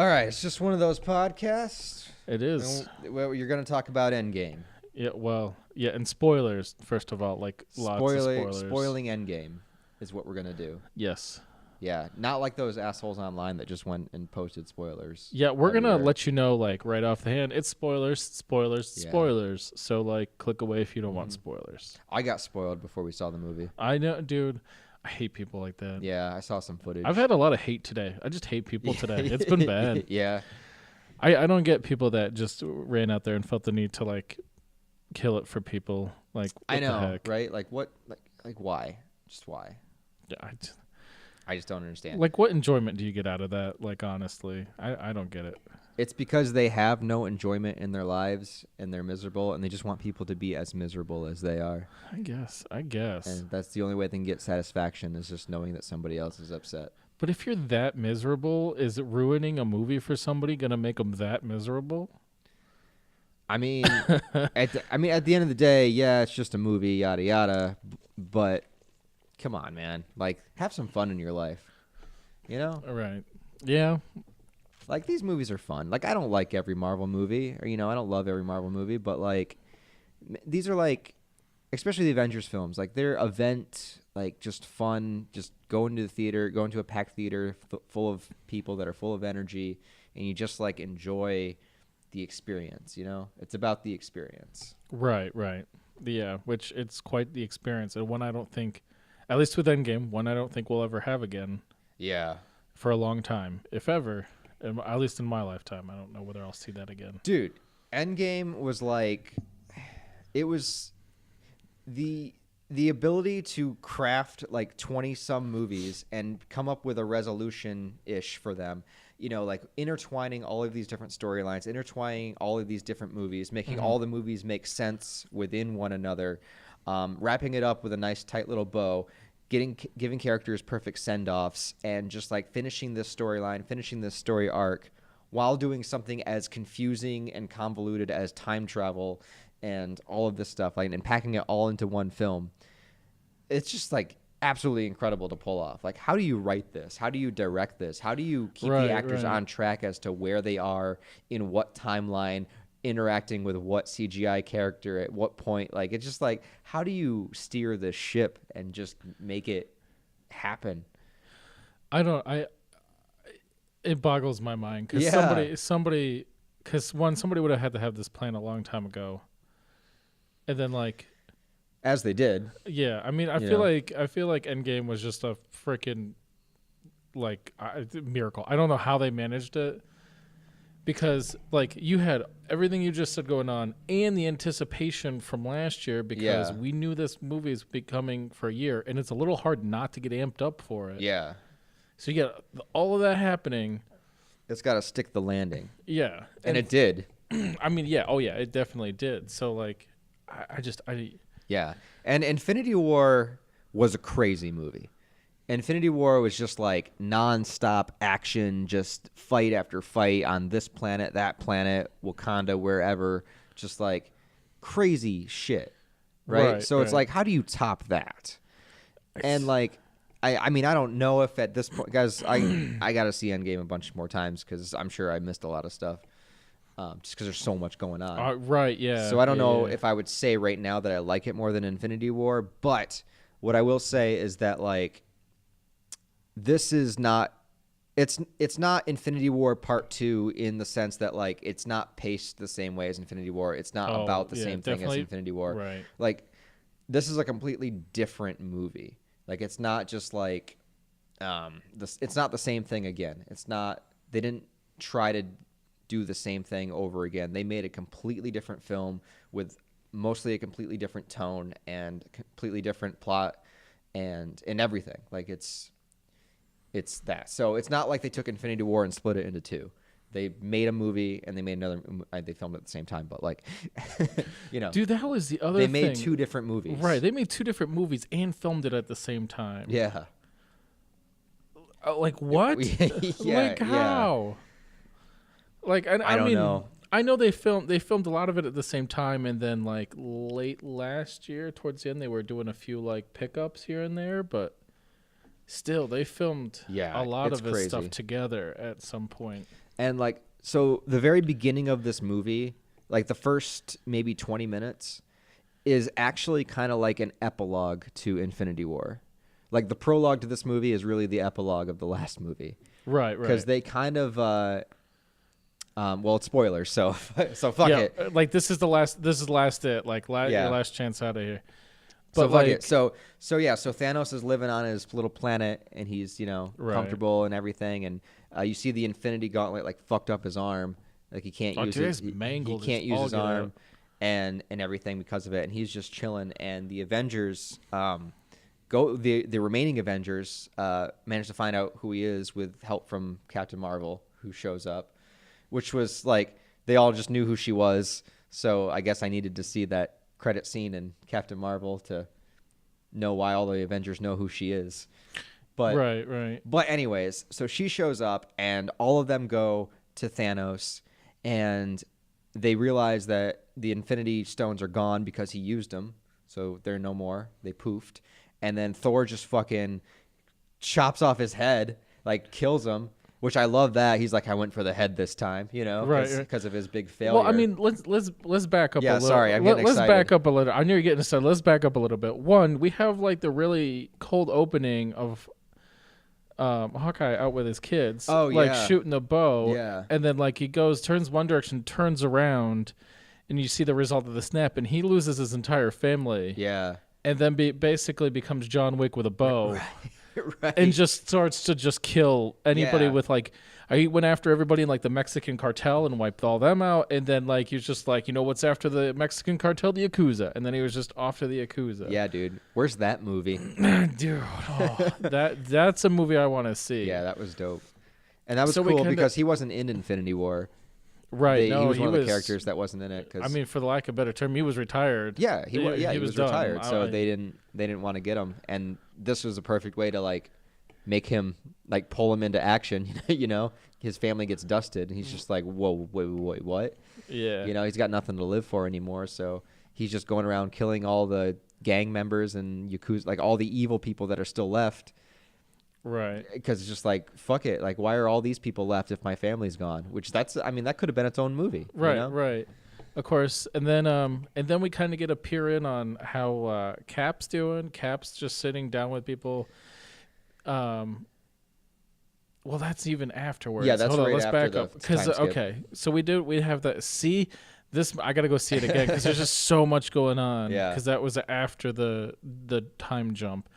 All right, it's just one of those podcasts. It is. Well, you're going to talk about Endgame. Yeah, well, yeah, and spoilers, first of all, like lots of spoilers. Spoiling Endgame is what we're going to do. Yes. Yeah, not like those assholes online that just went and posted spoilers. Yeah, we're going to everywhere. let you know, like, right off the hand, it's spoilers. Yeah. Spoilers. So, like, click away if you don't want spoilers. I got spoiled before we saw the movie. I know, dude. I hate people like that. Yeah, I saw some footage. I've had a lot of hate today. I just hate people today. It's been bad. Yeah. I don't get people that just ran out there and felt the need to, like, kill it for people. Like, what I know, the heck? right? Like, what? Like why? Just why? Yeah, I just don't understand. like, what enjoyment do you get out of that? Like, honestly, I don't get it. It's because they have no enjoyment in their lives and they're miserable and they just want people to be as miserable as they are. I guess. And that's the only way they can get satisfaction is just knowing that somebody else is upset. But if you're that miserable, is ruining a movie for somebody going to make them that miserable? I mean, at the end of the day, yeah, it's just a movie, yada yada. But come on, man, like have some fun in your life, you know? All right. Yeah. Like these movies are fun. Like I don't like every Marvel movie, or I don't love every Marvel movie, but like these are like, especially the Avengers films, like they're event, like just fun, just going to the theater, going to a packed theater full of people that are full of energy, and you just like enjoy the experience, It's about the experience. Right. Yeah, which it's quite the experience, and one I don't think, at least with Endgame, one I don't think we'll ever have again. Yeah. For a long time, if ever. At least in my lifetime. I don't know whether I'll see that again. Dude, Endgame was like, it was the ability to craft like 20-some movies and come up with a resolution-ish for them. Like intertwining all of these different storylines, intertwining all of these different movies, making all the movies make sense within one another, wrapping it up with a nice tight little bow, giving characters perfect send-offs, and just like finishing this storyline, finishing this story arc while doing something as confusing and convoluted as time travel and all of this stuff, like, and packing it all into one film. It's just like absolutely incredible to pull off. Like, how do you write this? How do you direct this? How do you keep the actors on track as to where they are in what timeline, interacting with what CGI character at what point? Like, it's just like, how do you steer this ship and just make it happen? It boggles my mind because somebody would have had to have this plan a long time ago, and then like, as they did. Yeah, I mean, I feel like Endgame was just a freaking like miracle. I don't know how they managed it. Because, like, you had everything you just said going on and the anticipation from last year because we knew this movie is coming for a year, and it's a little hard not to get amped up for it. Yeah. So you get all of that happening. It's got to stick the landing. Yeah. And it did. I mean, yeah. Oh, yeah, it definitely did. So, like, Yeah. And Infinity War was a crazy movie. Infinity War was just like nonstop action, just fight after fight on this planet, that planet, Wakanda, wherever, just like crazy shit, right? So it's like, how do you top that? And like, I mean, I don't know if at this point, guys, I got to see Endgame a bunch more times because I'm sure I missed a lot of stuff just because there's so much going on. Right, yeah. So I don't know if I would say right now that I like it more than Infinity War, but what I will say is that like, this is not it's not Infinity War Part 2 in the sense that like it's not paced the same way as Infinity War. It's not about the same thing as Infinity War. Right. Like this is a completely different movie. Like it's not just like it's not the same thing again. It's not, they didn't try to do the same thing over again. They made a completely different film with mostly a completely different tone and completely different plot and everything. Like it's that. So it's not like they took Infinity War and split it into two. They made a movie and they made another. They filmed it at the same time, but like, dude, that was the other thing. They made two different movies. Right. They made two different movies and filmed it at the same time. Yeah. Like what? Like how? Like I don't mean, know. I know they filmed a lot of it at the same time, and then like late last year, towards the end, they were doing a few like pickups here and there, but still, they filmed a lot of this stuff together at some point. And like, so the very beginning of this movie, like the first maybe 20 minutes, is actually kind of like an epilogue to Infinity War. Like the prologue to this movie is really the epilogue of the last movie. Right. Because they kind of, well, it's spoilers, so fuck it. Like this is the last. This is last it. Like your last chance out of here. But So like, fuck it. So Thanos is living on his little planet, and he's comfortable and everything, and you see the Infinity Gauntlet like fucked up his arm, like he can't use it. He can't use his arm, and everything because of it, and he's just chilling. And the Avengers, the remaining Avengers, manage to find out who he is with help from Captain Marvel, who shows up, which was like they all just knew who she was. So I guess I needed to see that credit scene in Captain Marvel to know why all the Avengers know who she is. But right. But anyways, so she shows up and all of them go to Thanos and they realize that the Infinity Stones are gone because he used them. So they're no more. They poofed. And then Thor just fucking chops off his head, like kills him. Which I love that he's like, I went for the head this time, because of his big failure. Well, I mean, let's back up a little. Yeah, sorry, I'm getting excited. Let's back up a little. I know you're getting excited. Let's back up a little bit. One, we have like the really cold opening of Hawkeye out with his kids, shooting the bow, and then like he turns one direction, turns around, and you see the result of the snap, and he loses his entire family. Yeah, and then basically becomes John Wick with a bow. Right. And just starts to just kill anybody with like, he went after everybody in like the Mexican cartel and wiped all them out. And then like, he was just like, what's after the Mexican cartel? The Yakuza. And then he was just off to the Yakuza. Yeah, dude. Where's that movie? Dude, that's a movie I want to see. Yeah, that was dope. And that was cool because he wasn't in Infinity War. Right. He was one of the characters that wasn't in it. I mean, for the lack of a better term, he was retired. Yeah, he was retired. So they didn't want to get him. And this was a perfect way to like make him like pull him into action. His family gets dusted, and he's just like, whoa, wait, what? Yeah. He's got nothing to live for anymore. So he's just going around killing all the gang members and Yakuza, like all the evil people that are still left. Right. Because it's just like, fuck it. Like, why are all these people left if my family's gone? Which that could have been its own movie. Right, right. Of course. And then we kind of get a peer in on how Cap's doing. Cap's just sitting down with people. Well, that's even afterwards. Yeah, that's Hold on, right let's after back the up. Because time skip. okay, so we have that. See, this I gotta go see it again because there's just so much going on. Yeah. Because that was after the time jump.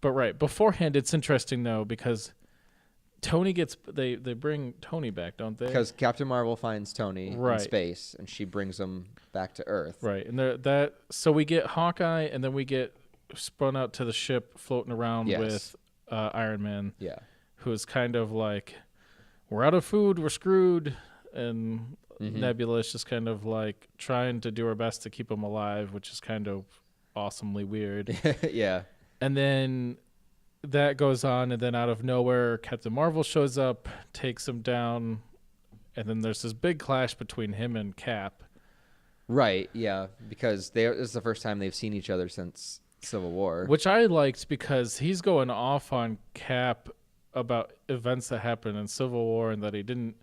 But right beforehand, it's interesting though because Tony they bring Tony back, don't they? Because Captain Marvel finds Tony in space, and she brings him back to Earth. Right, and so we get Hawkeye, and then we get spun out to the ship floating around with Iron Man. Yeah, who is kind of like, we're out of food, we're screwed, and Nebula is just kind of like trying to do her best to keep him alive, which is kind of awesomely weird. Yeah. And then that goes on, and then out of nowhere, Captain Marvel shows up, takes him down, and then there's this big clash between him and Cap. Right, yeah, because this is the first time they've seen each other since Civil War. Which I liked because he's going off on Cap about events that happened in Civil War and that he didn't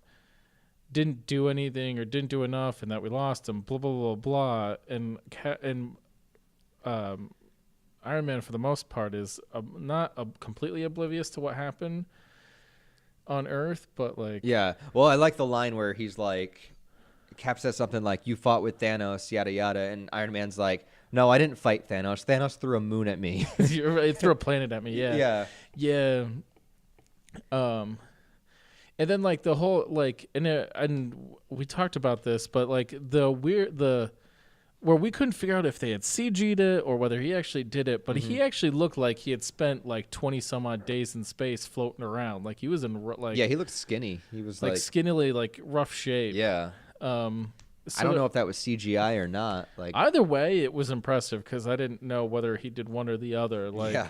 do anything or didn't do enough and that we lost him, blah, blah, blah, blah. And Iron Man, for the most part, is not completely oblivious to what happened on Earth, but like... Yeah. Well, I like the line where he's like... Cap says something like, you fought with Thanos, yada, yada, and Iron Man's like, no, I didn't fight Thanos. Thanos threw a moon at me. He threw a planet at me, yeah. Yeah. Yeah. And then, like, the whole, like... And we talked about this, but, like, where we couldn't figure out if they had CG'd it or whether he actually did it, but he actually looked like he had spent like 20 some odd days in space floating around. Like he was in like, yeah, he looked skinny. He was like skinnily, like rough shape. Yeah. So I don't know if that was CGI or not. Like either way, it was impressive because I didn't know whether he did one or the other. Like, yeah.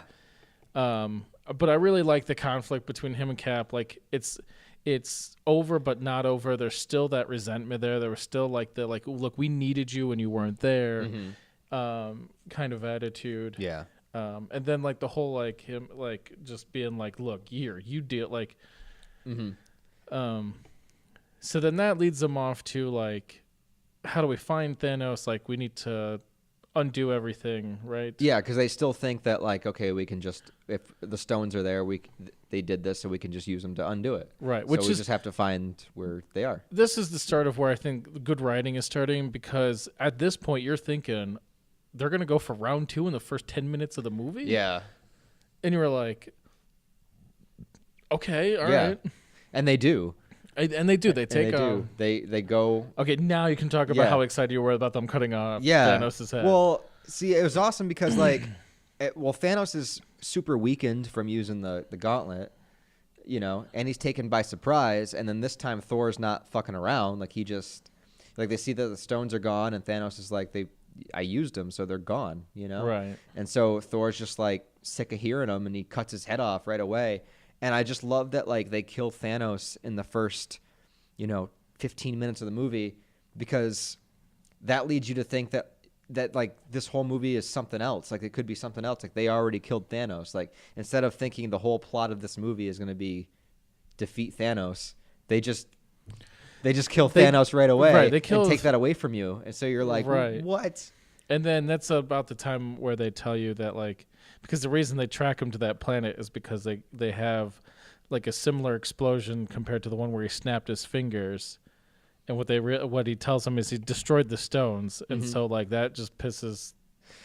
But I really like the conflict between him and Cap. Like it's over but not over. There's still that resentment there. There was still like the look, we needed you and you weren't there kind of attitude. Yeah. And then like the whole like him like just being like, look, you deal like So then that leads them off to like, how do we find Thanos? Like, we need to undo everything, right? Yeah, because they still think that like, okay, we can just, if the stones are there, they did this, so we can just use them to undo it. Right. So we just have to find where they are. This is the start of where I think good writing is starting, because at this point you're thinking they're going to go for round 2 in the first 10 minutes of the movie. Yeah. And you were like, okay, all right. And they do. And they do. They take. They go. Okay, now you can talk about how excited you were about them cutting off Thanos' head. Well, see, it was awesome because like, Thanos is super weakened from using the gauntlet, you know, and he's taken by surprise. And then this time Thor's not fucking around. Like he just, like they see that the stones are gone, and Thanos is like, I used them, so they're gone, you know. Right. And so Thor's just like sick of hearing them, and he cuts his head off right away. And I just love that, like, they kill Thanos in the first, 15 minutes of the movie, because that leads you to think that like, this whole movie is something else. Like, it could be something else. Like, they already killed Thanos. Like, instead of thinking the whole plot of this movie is going to be defeat Thanos, they just kill Thanos right away. Right, they kill, and take that away from you. And so you're like, right. What? And then that's about the time where they tell you that, like, because the reason they track him to that planet is because they have like a similar explosion compared to the one where he snapped his fingers, and what he tells him is he destroyed the stones, and so like that just pisses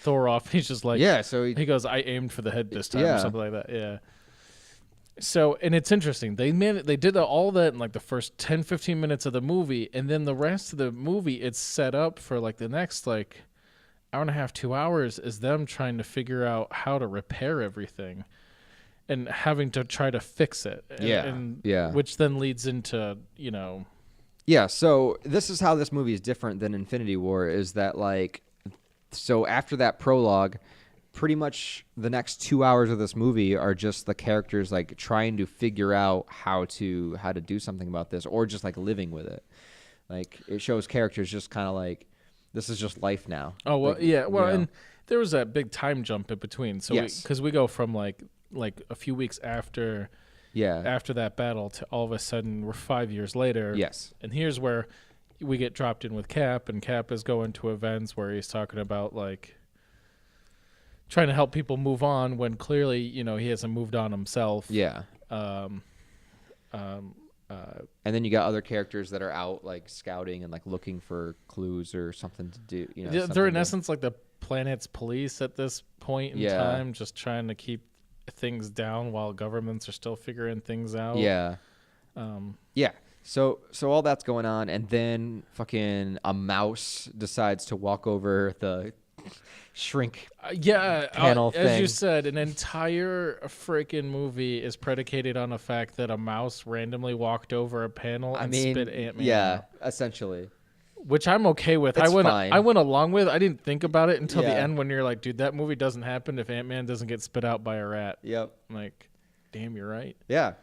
Thor off. He's just like, so he goes, I aimed for the head this time, or something like that. Yeah. So, and it's interesting. They did all that in like the first 10-15 minutes of the movie, and then the rest of the movie it's set up for like the next like hour and a half, 2 hours is them trying to figure out how to repair everything and having to try to fix it. Which then leads into, Yeah, so this is how this movie is different than Infinity War, is that like, so after that prologue, pretty much the next 2 hours of this movie are just the characters like trying to figure out how to do something about this, or just like living with it. Like, it shows characters just kind of like, this is just life now. Oh, well, like, yeah. Well, and there was that big time jump in between. So, because we go from like a few weeks after that battle to all of a sudden we're 5 years later. Yes. And here's where we get dropped in with Cap, and Cap is going to events where he's talking about like trying to help people move on when clearly, he hasn't moved on himself. Yeah. And then you got other characters that are out like scouting and like looking for clues or something to do. They're in essence like the planet's police at this point in time, just trying to keep things down while governments are still figuring things out. Yeah. So all that's going on, and then fucking a mouse decides to walk over the shrink panel thing. As you said, an entire freaking movie is predicated on the fact that a mouse randomly walked over a panel and spit Ant-Man. Yeah, essentially. Which I'm okay with. It's fine. I went along with. I didn't think about it until the Yeah. end when you're like, dude, that movie doesn't happen if Ant-Man doesn't get spit out by a rat. Yep. I'm like, damn, you're right. Yeah.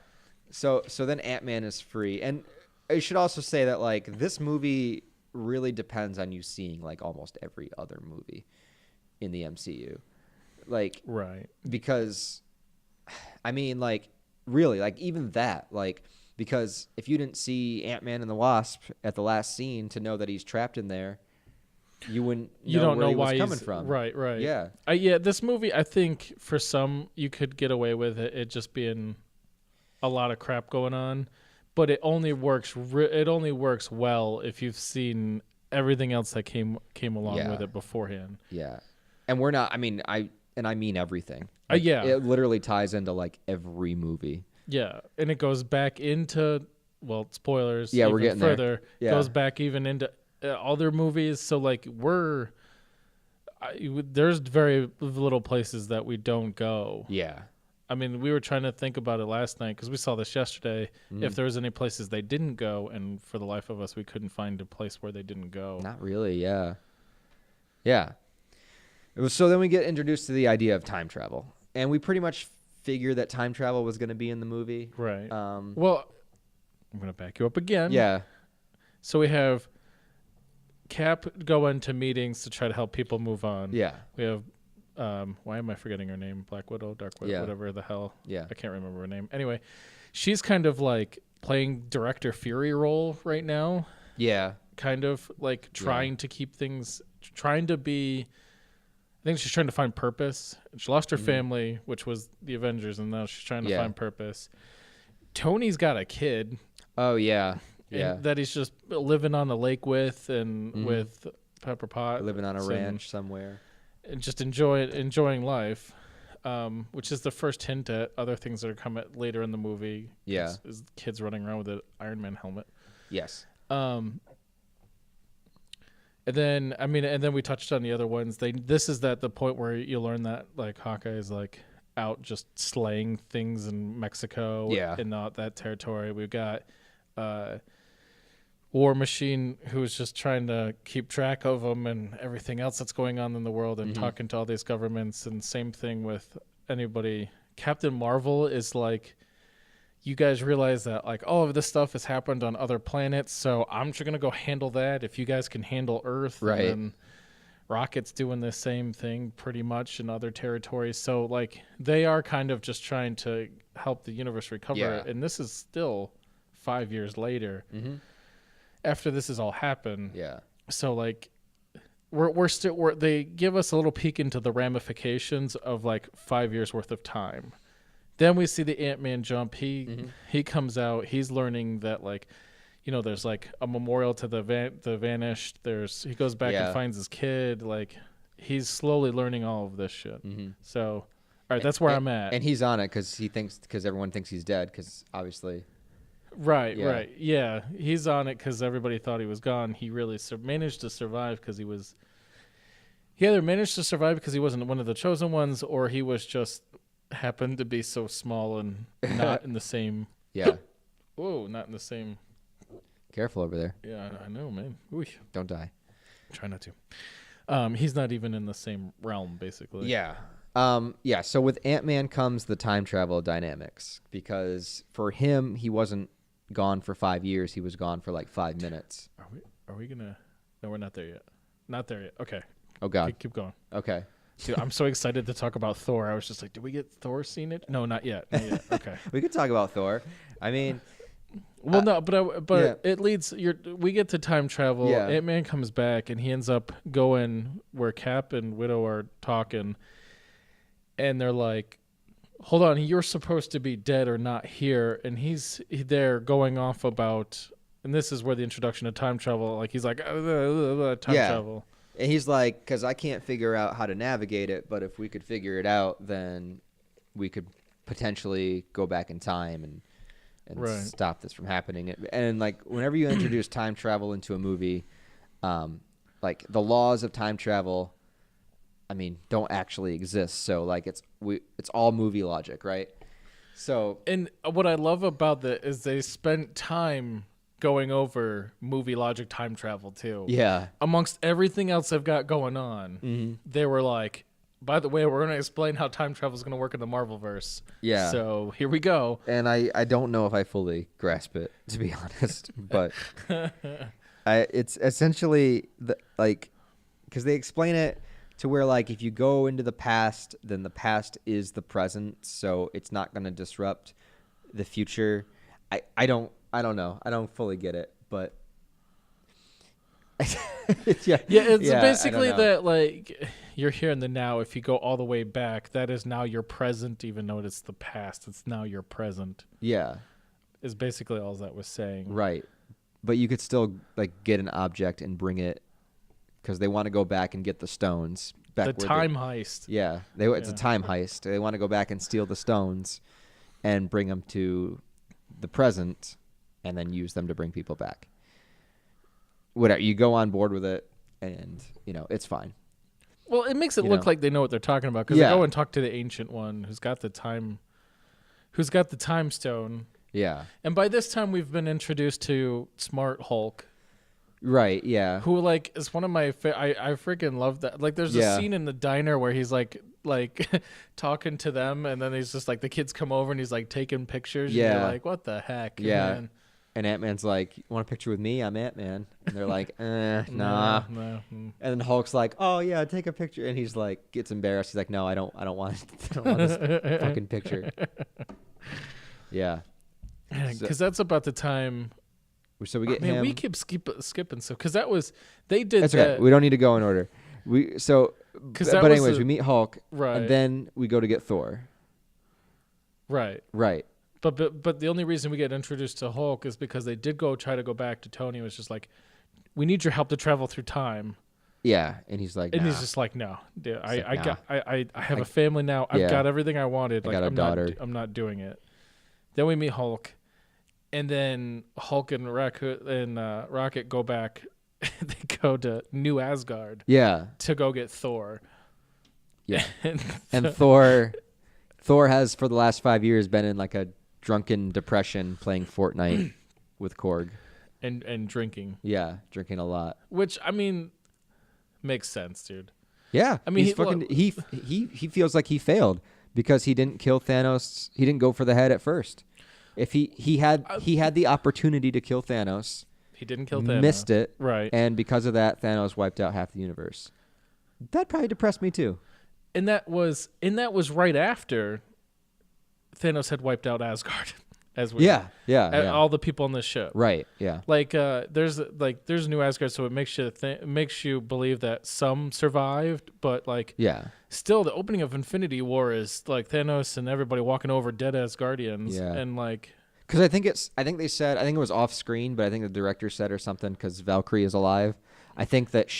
So then Ant-Man is free. And I should also say that like, this movie really depends on you seeing like almost every other movie in the MCU. Like, right. Because I mean, like, really, like, even that, like, because if you didn't see Ant-Man and the Wasp at the last scene to know that he's trapped in there, you wouldn't know where he was coming from. Right. Yeah. This movie, I think for some you could get away with it just being a lot of crap going on, but it only works well if you've seen everything else that came along with it beforehand. Yeah. And we're not, I mean everything. Like, it literally ties into like every movie. Yeah, and it goes back into, well, spoilers. Yeah, we're getting further. There. Yeah. Goes back even into other movies. So like there's very little places that we don't go. Yeah. I mean, we were trying to think about it last night because we saw this yesterday. If there was any places they didn't go, and for the life of us, we couldn't find a place where they didn't go. Not really. Yeah. Yeah. So then we get introduced to the idea of time travel, and we pretty much figured that time travel was going to be in the movie. Right. Well, I'm going to back you up again. Yeah. So we have Cap go into meetings to try to help people move on. Yeah. We have, why am I forgetting her name? Black Widow, Dark Widow, whatever the hell. Yeah. I can't remember her name. Anyway, she's kind of like playing Director Fury role right now. Yeah. Kind of like trying to keep things, trying to be. I think she's trying to find purpose. She lost her family, which was the Avengers, and now she's trying to find purpose. Tony's got a kid. Oh yeah. Yeah. That he's just living on the lake with, and with Pepper Potts, living on a ranch somewhere, and just enjoying life. Which is the first hint at other things that are coming later in the movie. Yeah, is kids running around with an Iron Man helmet. Yes. And then we touched on the other ones. This is the point where you learn that like Hawkeye is like out just slaying things in Mexico. Yeah. In that territory. We've got War Machine, who's just trying to keep track of them and everything else that's going on in the world, and talking to all these governments. And same thing with anybody. Captain Marvel is like, you guys realize that like all of this stuff has happened on other planets, so I'm just gonna go handle that if you guys can handle Earth. Right. And Rocket's doing the same thing pretty much in other territories. So like they are kind of just trying to help the universe recover. Yeah. And this is still 5 years later. After this has all happened. Yeah. So like they give us a little peek into the ramifications of like 5 years worth of time. Then we see the Ant-Man jump. He comes out. He's learning that like, there's like a memorial to the vanished. He goes back and finds his kid. Like he's slowly learning all of this shit. So, all right, that's where I'm at. And he's on it because everyone thinks he's dead. Because obviously. Right. Yeah, he's on it because everybody thought he was gone. He really managed to survive because he was. He either managed to survive because he wasn't one of the chosen ones, or he was just happened to be so small and not in the same. Yeah. Whoa, not in the same. Careful over there. Yeah, I know, man. Ooh. Don't die. Try not to. He's not even in the same realm, basically. Yeah. So with Ant-Man comes the time travel dynamics, because for him, he wasn't gone for 5 years. He was gone for like 5 minutes. Are we gonna? No, we're not there yet. Not there yet. Okay. Oh God. Keep going. Okay. Dude, I'm so excited to talk about Thor. I was just like, did we get Thor scene it? No, not yet. Not yet. Okay. We could talk about Thor. I mean, well, no, but it leads. We get to time travel. Yeah. Ant-Man comes back, and he ends up going where Cap and Widow are talking, and they're like, "Hold on, you're supposed to be dead or not here," and they're going off about, and this is where the introduction of time travel. Like he's like, time travel. And he's like, because I can't figure out how to navigate it, but if we could figure it out, then we could potentially go back in time and stop this from happening. And like whenever you introduce time travel into a movie, like the laws of time travel, I mean, don't actually exist. So like it's all movie logic, right? So, and what I love about that is they spent time going over movie logic time travel too. Yeah. Amongst everything else they've got going on, they were like, by the way, we're going to explain how time travel is going to work in the Marvelverse. Yeah. So here we go. And I don't know if I fully grasp it, to be honest, but it's essentially because they explain it to where like if you go into the past, then the past is the present, so it's not going to disrupt the future. I don't know. I don't fully get it, but it's basically that like you're here in the now. If you go all the way back, that is now your present, even though it's the past. It's now your present. Yeah, is basically all that was saying. Right, but you could still like get an object and bring it because they want to go back and get the stones. The time heist. Yeah, it's a time heist. They want to go back and steal the stones and bring them to the present, and then use them to bring people back. Whatever, you go on board with it, and it's fine. Well, it makes it look like they know what they're talking about because they go and talk to the Ancient One, who's got the time stone. Yeah. And by this time, we've been introduced to Smart Hulk. Right. Yeah. Who like is one of my I freaking love that. Like, there's a scene in the diner where he's like talking to them, and then he's just like the kids come over and he's like taking pictures. Yeah. And you're like, what the heck? Yeah. Man? And Ant-Man's like, "You want a picture with me? I'm Ant-Man." And they're like, nah. No. And then Hulk's like, "Oh yeah, take a picture." And he's like, gets embarrassed. He's like, "No, I don't want this fucking picture." Yeah. Because that's about the time. So we get Man, him. we keep skipping stuff because that was they did That's that. okay. We don't need to go in order. But anyways, we meet Hulk, Right. and then we go to get Thor. Right. Right. But the only reason we get introduced to Hulk is because they did try to go back to Tony. It was just like, we need your help to travel through time. Yeah, and he's like, And nah. he's just like, no, dude, Nah. I have a family now. I've Yeah. got everything I wanted. I got a daughter. I'm not doing it. Then we meet Hulk, and then Hulk and Rocket go back. They go to New Asgard Yeah. to go get Thor. Yeah. and And Thor has for the last 5 years been in like a drunken depression playing Fortnite with Korg. and drinking, Yeah, drinking a lot. which I mean makes sense, dude. Yeah, I mean, he feels like he failed because he didn't kill Thanos. He didn't go for the head at first. If he had the opportunity to kill Thanos, He didn't kill Thanos. missed it, Right. and because of that, Thanos wiped out half the universe. That probably depressed me too. And that was right after Thanos had wiped out Asgard, as we Yeah. all the people on this ship. Right. Yeah. There's New Asgard, so it makes you believe that some survived, but Yeah. still the opening of Infinity War is like Thanos and everybody walking over dead Asgardians, Yeah. and Because I think it was off screen, but I think the director said or something because Valkyrie is alive. I think that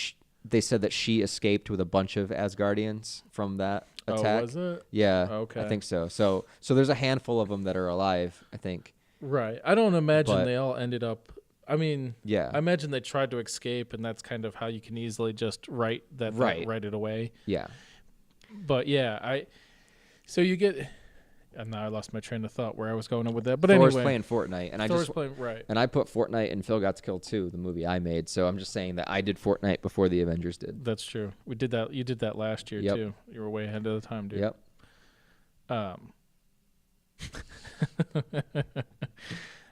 they said that she escaped with a bunch of Asgardians from that attack. Oh, was it? Yeah. Okay. I think so. So there's a handful of them that are alive, I think. Right. I don't imagine But- they all ended up. I mean, Yeah. I imagine they tried to escape, and that's kind of how you can easily just write it away. Yeah. But yeah, so you get. And now I lost my train of thought where I was going with that. But Thor's anyway, playing Fortnite, and Thor's playing right. and I put Fortnite in Phil Got Killed 2, the movie I made. So I'm just saying that I did Fortnite before the Avengers did. That's true. We did that. You did that last year Yep. too. You were way ahead of the time, dude. Yep.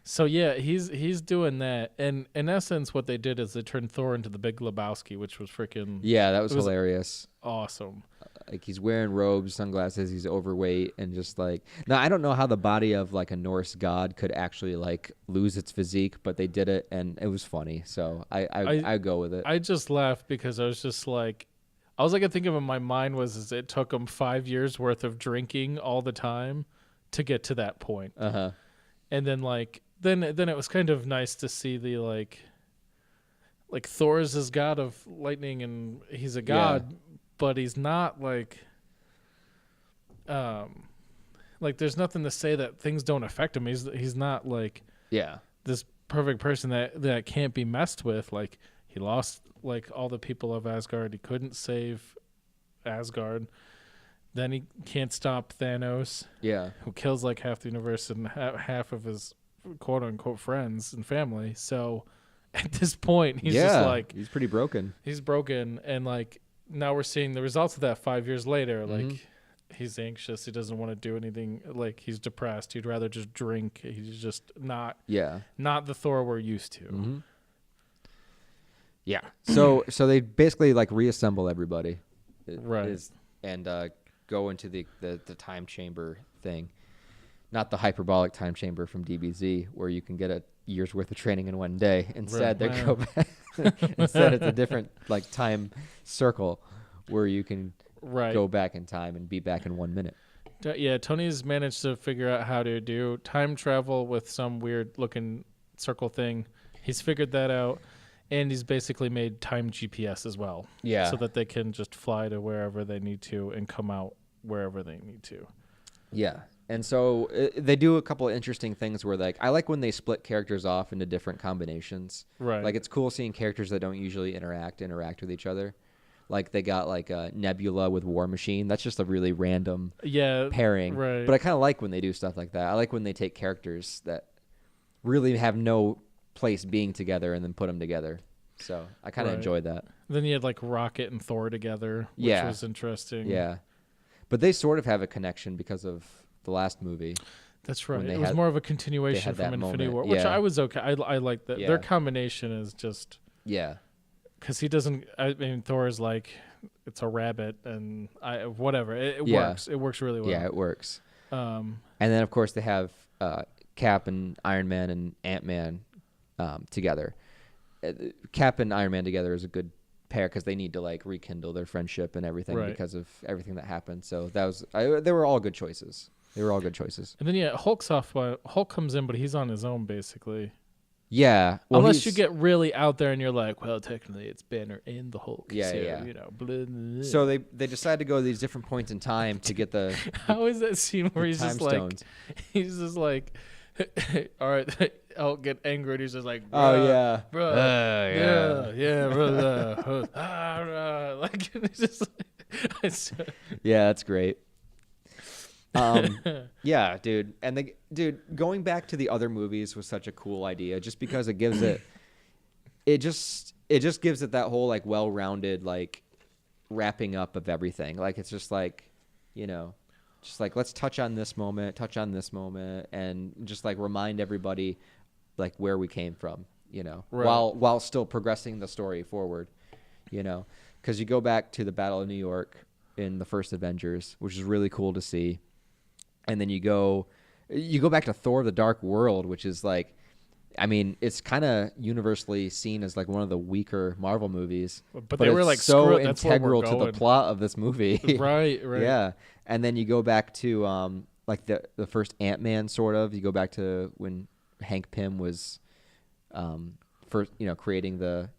So yeah, he's doing that, and in essence, what they did is they turned Thor into the Big Lebowski, which was freaking Yeah, that was It was- hilarious. awesome. Like he's wearing robes, sunglasses, he's overweight, and just like now I don't know how the body of like a Norse god could actually like lose its physique, but they did it and it was funny. So I go with it. I just laughed because I was just like, I thinking in my mind was it took him 5 years worth of drinking all the time to get to that point, Uh-huh. and then then it was kind of nice to see the like Thor is this god of lightning and he's a god, but he's not like there's nothing to say that things don't affect him. He's not like Yeah. this perfect person that can't be messed with. Like he lost like all the people of Asgard. He couldn't save Asgard. Then he can't stop Thanos, Yeah. who kills like half the universe and half of his quote unquote friends and family. So at this point, he's just like he's pretty broken. he's broken, and like now we're seeing the results of that 5 years later. Mhm. Like he's anxious. He doesn't want to do anything. Like he's depressed. He'd rather just drink. He's just not the Thor we're used to. Mm-hmm. Yeah. So they basically like reassemble everybody. Right. And go into the time chamber thing. Not the hyperbolic time chamber from DBZ where you can get a year's worth of training in one day. Instead, Right. they go back. Instead, it's a different like time circle where you can go back in time and be back in 1 minute. Yeah, Tony's managed to figure out how to do time travel with some weird looking circle thing. He's figured that out, and he's basically made time GPS as well. Yeah. So that they can just fly to wherever they need to and come out wherever they need to. Yeah. And so they do a couple of interesting things where like I like when they split characters off into different combinations. Right. Like it's cool seeing characters that don't usually interact with each other. Like they got like Nebula with War Machine. That's just a really random pairing. Right. But I kind of like when they do stuff like that. I like when they take characters that really have no place being together and then put them together. So I kind of enjoyed that. Then you had like Rocket and Thor together, which was interesting. Yeah. But they sort of have a connection because of the last movie. That's right. It was more of a continuation from Infinity War, which I was okay. I like that. Yeah. Their combination is just because he doesn't. I mean, Thor is like it's a rabbit, and whatever. It works. It works really well. Yeah, it works. Um, And then of course they have Cap and Iron Man and Ant-Man together. Cap and Iron Man together is a good pair because they need to like rekindle their friendship and everything because of everything that happened. So that was they were all good choices. They were all good choices. And then Hulk comes in, but he's on his own basically. Yeah, well, unless you get really out there and you're like, well, technically it's Banner and the Hulk. Yeah, so, yeah. You know, blah, blah, blah. So they decided to go to these different points in time to get the. How is that scene where he's just stones. he's just like, all right, I'll get angry. And he's just like, Oh yeah, bro, bro, like it's just like, yeah, that's great. Yeah, dude. And going back to the other movies was such a cool idea just because it gives it just gives it that whole like well-rounded like wrapping up of everything. Like it's just like, you know, just like let's touch on this moment, and just like remind everybody like where we came from, you know, right. while still progressing the story forward, you know, because you go back to the Battle of New York in the first Avengers, which is really cool to see. And then you go back to Thor: The Dark World, which is like, I mean, it's kind of universally seen as like one of the weaker Marvel movies. But they were like so that's integral to the plot of this movie. Right. Yeah. And then you go back to like the first Ant-Man sort of. You go back to when Hank Pym was first, you know, creating the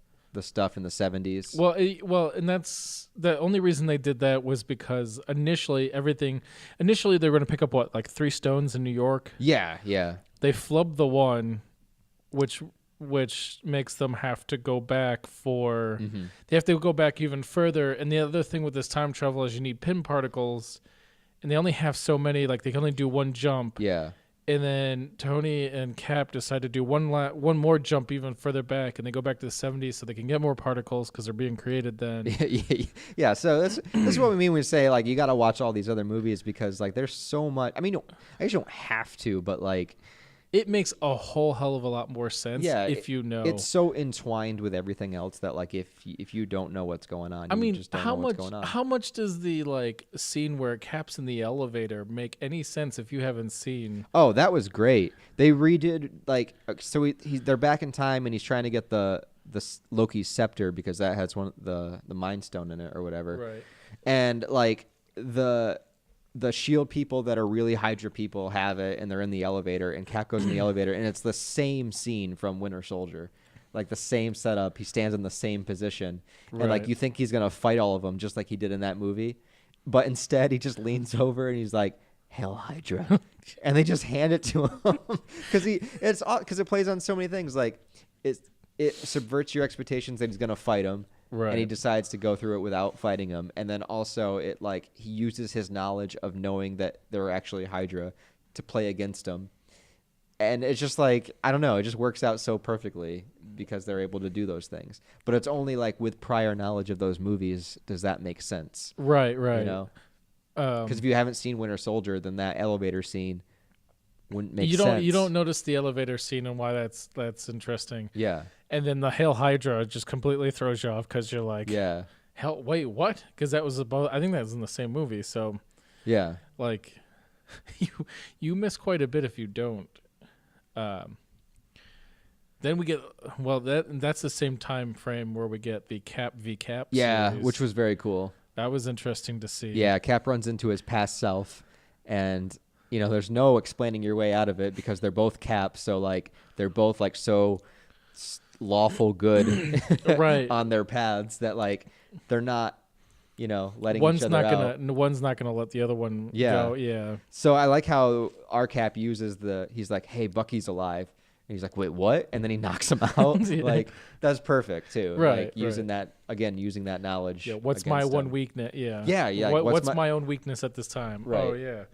stuff in the 70s. Well, and that's the only reason they did that was because initially they were going to pick up like 3 stones in New York. Yeah. They flubbed the one, which makes them have to go back for. Mm-hmm. They have to go back even further. And the other thing with this time travel is you need pin particles, and they only have so many. Like they can only do one jump. Yeah. And then Tony and Cap decide to do one more jump even further back, and they go back to the 70s so they can get more particles because they're being created then. Yeah, so this is what we mean when we say, like, you got to watch all these other movies because, like, there's so much. I mean, I guess you don't have to, but, like... It makes a whole hell of a lot more sense if you know. It's so entwined with everything else that, like, if you don't know what's going on, you just don't know what's going on. How much does the, like, scene where Cap's in the elevator make any sense if you haven't seen? Oh, that was great. They redid, like, so they're back in time and he's trying to get the Loki's scepter because that has the Mind Stone in it or whatever. Right. And, like, the SHIELD people that are really Hydra people have it, and they're in the elevator, and Cap goes in the elevator, and it's the same scene from Winter Soldier. Like, the same setup. He stands in the same position. Right. And, like, you think he's going to fight all of them just like he did in that movie. But instead, he just leans over, and he's like, "Hail Hydra." And they just hand it to him. Because it plays on so many things. Like, it subverts your expectations that he's going to fight him. Right. And he decides to go through it without fighting him. And then also he uses his knowledge of knowing that they're actually Hydra to play against him. And it's just like, I don't know, it just works out so perfectly because they're able to do those things. But it's only like with prior knowledge of those movies does that make sense. Right. You know? Because if you haven't seen Winter Soldier, then that elevator scene wouldn't make sense. You don't notice the elevator scene and why that's interesting. Yeah. And then the Hail Hydra just completely throws you off because you're like, yeah. Hell, wait, what? Because that was I think that was in the same movie. So, yeah, like, you miss quite a bit if you don't. Then we get that's the same time frame where we get the Cap v Cap. Yeah, series. which was very cool. That was interesting to see. Yeah, Cap runs into his past self, and you know, there's no explaining your way out of it because they're both Cap, so like they're both like so lawful good right on their paths that like they're not, you know, letting each other out. One's not gonna let the other one go. Yeah. So I like how our Cap uses he's like, "Hey, Bucky's alive." And he's like, "Wait, what?" And then he knocks him out. Yeah. Like, that's perfect too. Right. Like using that knowledge. Yeah. What's my one weakness? Yeah. Yeah. Yeah. What's my own weakness at this time? Right. Oh yeah.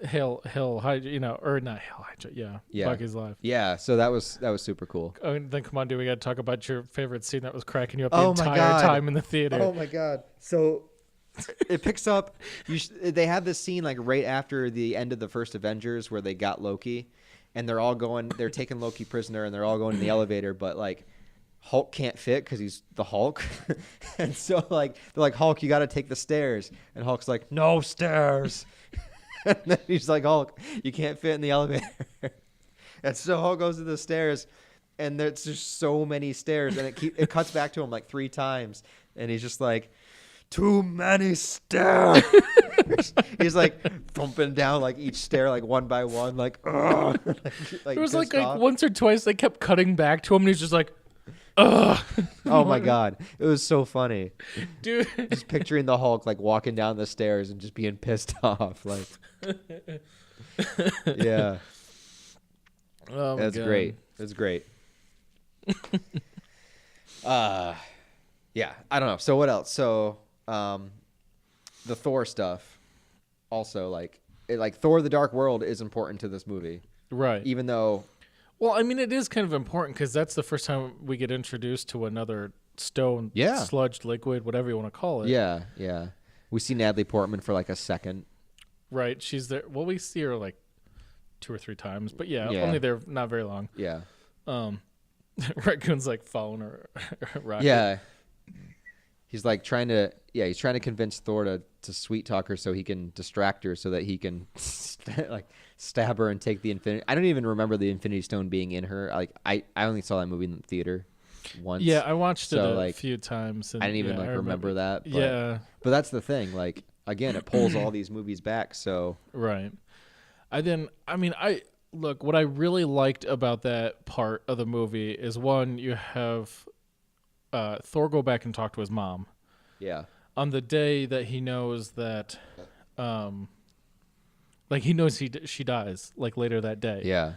Hail Hydra, you know, or not Hail Hydra. Yeah. Bucky's alive. Yeah. So that was super cool. Oh, and then come on, dude, we got to talk about your favorite scene that was cracking you up Oh the my entire God. time in the theater. Oh my God. So it picks up. They have this scene like right after the end of the first Avengers where they got Loki, and they're taking Loki prisoner, and they're all going in the elevator, but like Hulk can't fit because he's the Hulk, and so like they're like, "Hulk, you got to take the stairs," and Hulk's like, "No stairs." And then he's like, "Hulk, you can't fit in the elevator." And so Hulk goes to the stairs, and there's just so many stairs, and it cuts back to him like 3 times, and he's just like, too many stairs. He's like thumping down like each stair like one by one, like ugh. It was like once or twice they kept cutting back to him, and he's just like, ugh. Oh my god, it was so funny, dude. Just picturing the Hulk like walking down the stairs and just being pissed off, like. Yeah. Oh my That's God. great. That's great. Yeah, I don't know. So what else? So the Thor stuff also like Thor the Dark World is important to this movie. Right. Even though Well, I mean, it is kind of important because that's the first time we get introduced to another stone, sludged liquid, whatever you want to call it. Yeah, yeah. We see Natalie Portman for like a second. Right. She's there. Well, we see her like 2 or 3 times, but only there, not very long. Yeah. Raccoon's like following her. Rocket. Yeah. He's like trying to convince Thor to sweet talk her so he can distract her so that he can like stab her and take the Infinity. I don't even remember the Infinity Stone being in her. Like I only saw that movie in the theater once. Yeah, I watched it a few times. And I didn't even remember that. But, but that's the thing. Like again, it pulls all these movies back. So right. Look, what I really liked about that part of the he is one, you have Thor go back and talk to his mom. Yeah. On the day that he knows that, like he knows she dies like later that day. Yeah.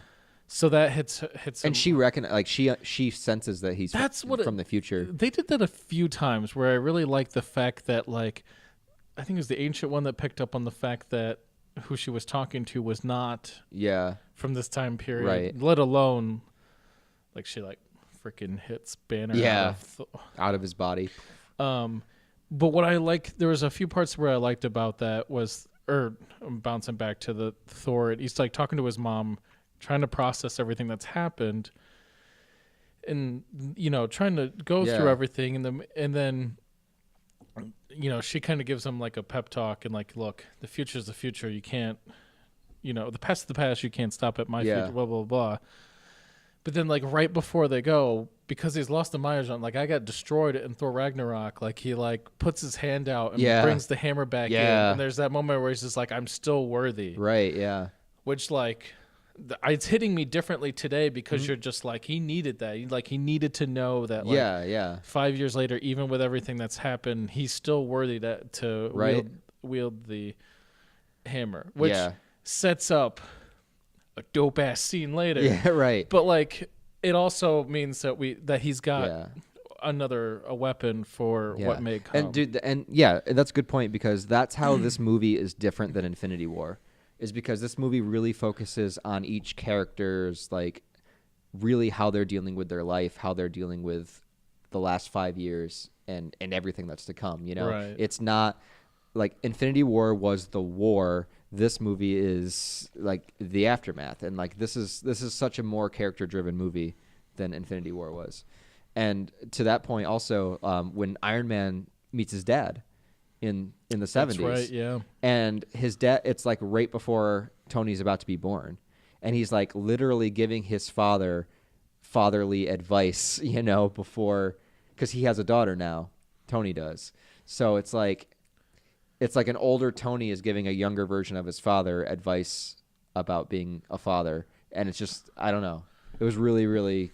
So that hits him. And she senses that he's from the future. They did that a few times where I really liked the fact that like, I think it was the Ancient One that picked up on the fact that who she was talking to was not from this time period, right? Let alone like she like freaking hits Banner out of his body. But what I like, there was a few parts where I liked about that was, I'm bouncing back to the Thor. He's like talking to his mom, trying to process everything that's happened, and trying to go through everything, and then. She kind of gives him like a pep talk and like, look, the future's the future. You can't, the past is the past. You can't stop at my future, blah, blah, blah. But then like right before they go, because he's lost the Myers on, like I got destroyed in Thor Ragnarok. Like he like puts his hand out and brings the hammer back in. And there's that moment where he's just like, I'm still worthy. Right. Yeah. Which like, it's hitting me differently today because you're just like, he needed that. He needed to know that like 5 years later, even with everything that's happened, he's still worthy to wield the hammer, which sets up a dope ass scene later. Yeah, right. But like, it also means that he's got a weapon for what may come. And that's a good point because that's how this movie is different than Infinity War. Is because this movie really focuses on each character's like really how they're dealing with their life, how they're dealing with the last 5 years and everything that's to come, Right. It's not like Infinity War was the war. This movie is like the aftermath. And like this is such a more character driven movie than Infinity War was. And to that point also, when Iron Man meets his dad in the 70s. That's right, yeah. And his dad, it's like right before Tony's about to be born. And he's like literally giving his fatherly advice, before, because he has a daughter now. Tony does. So it's like an older Tony is giving a younger version of his father advice about being a father. And it's just, I don't know. It was really, really,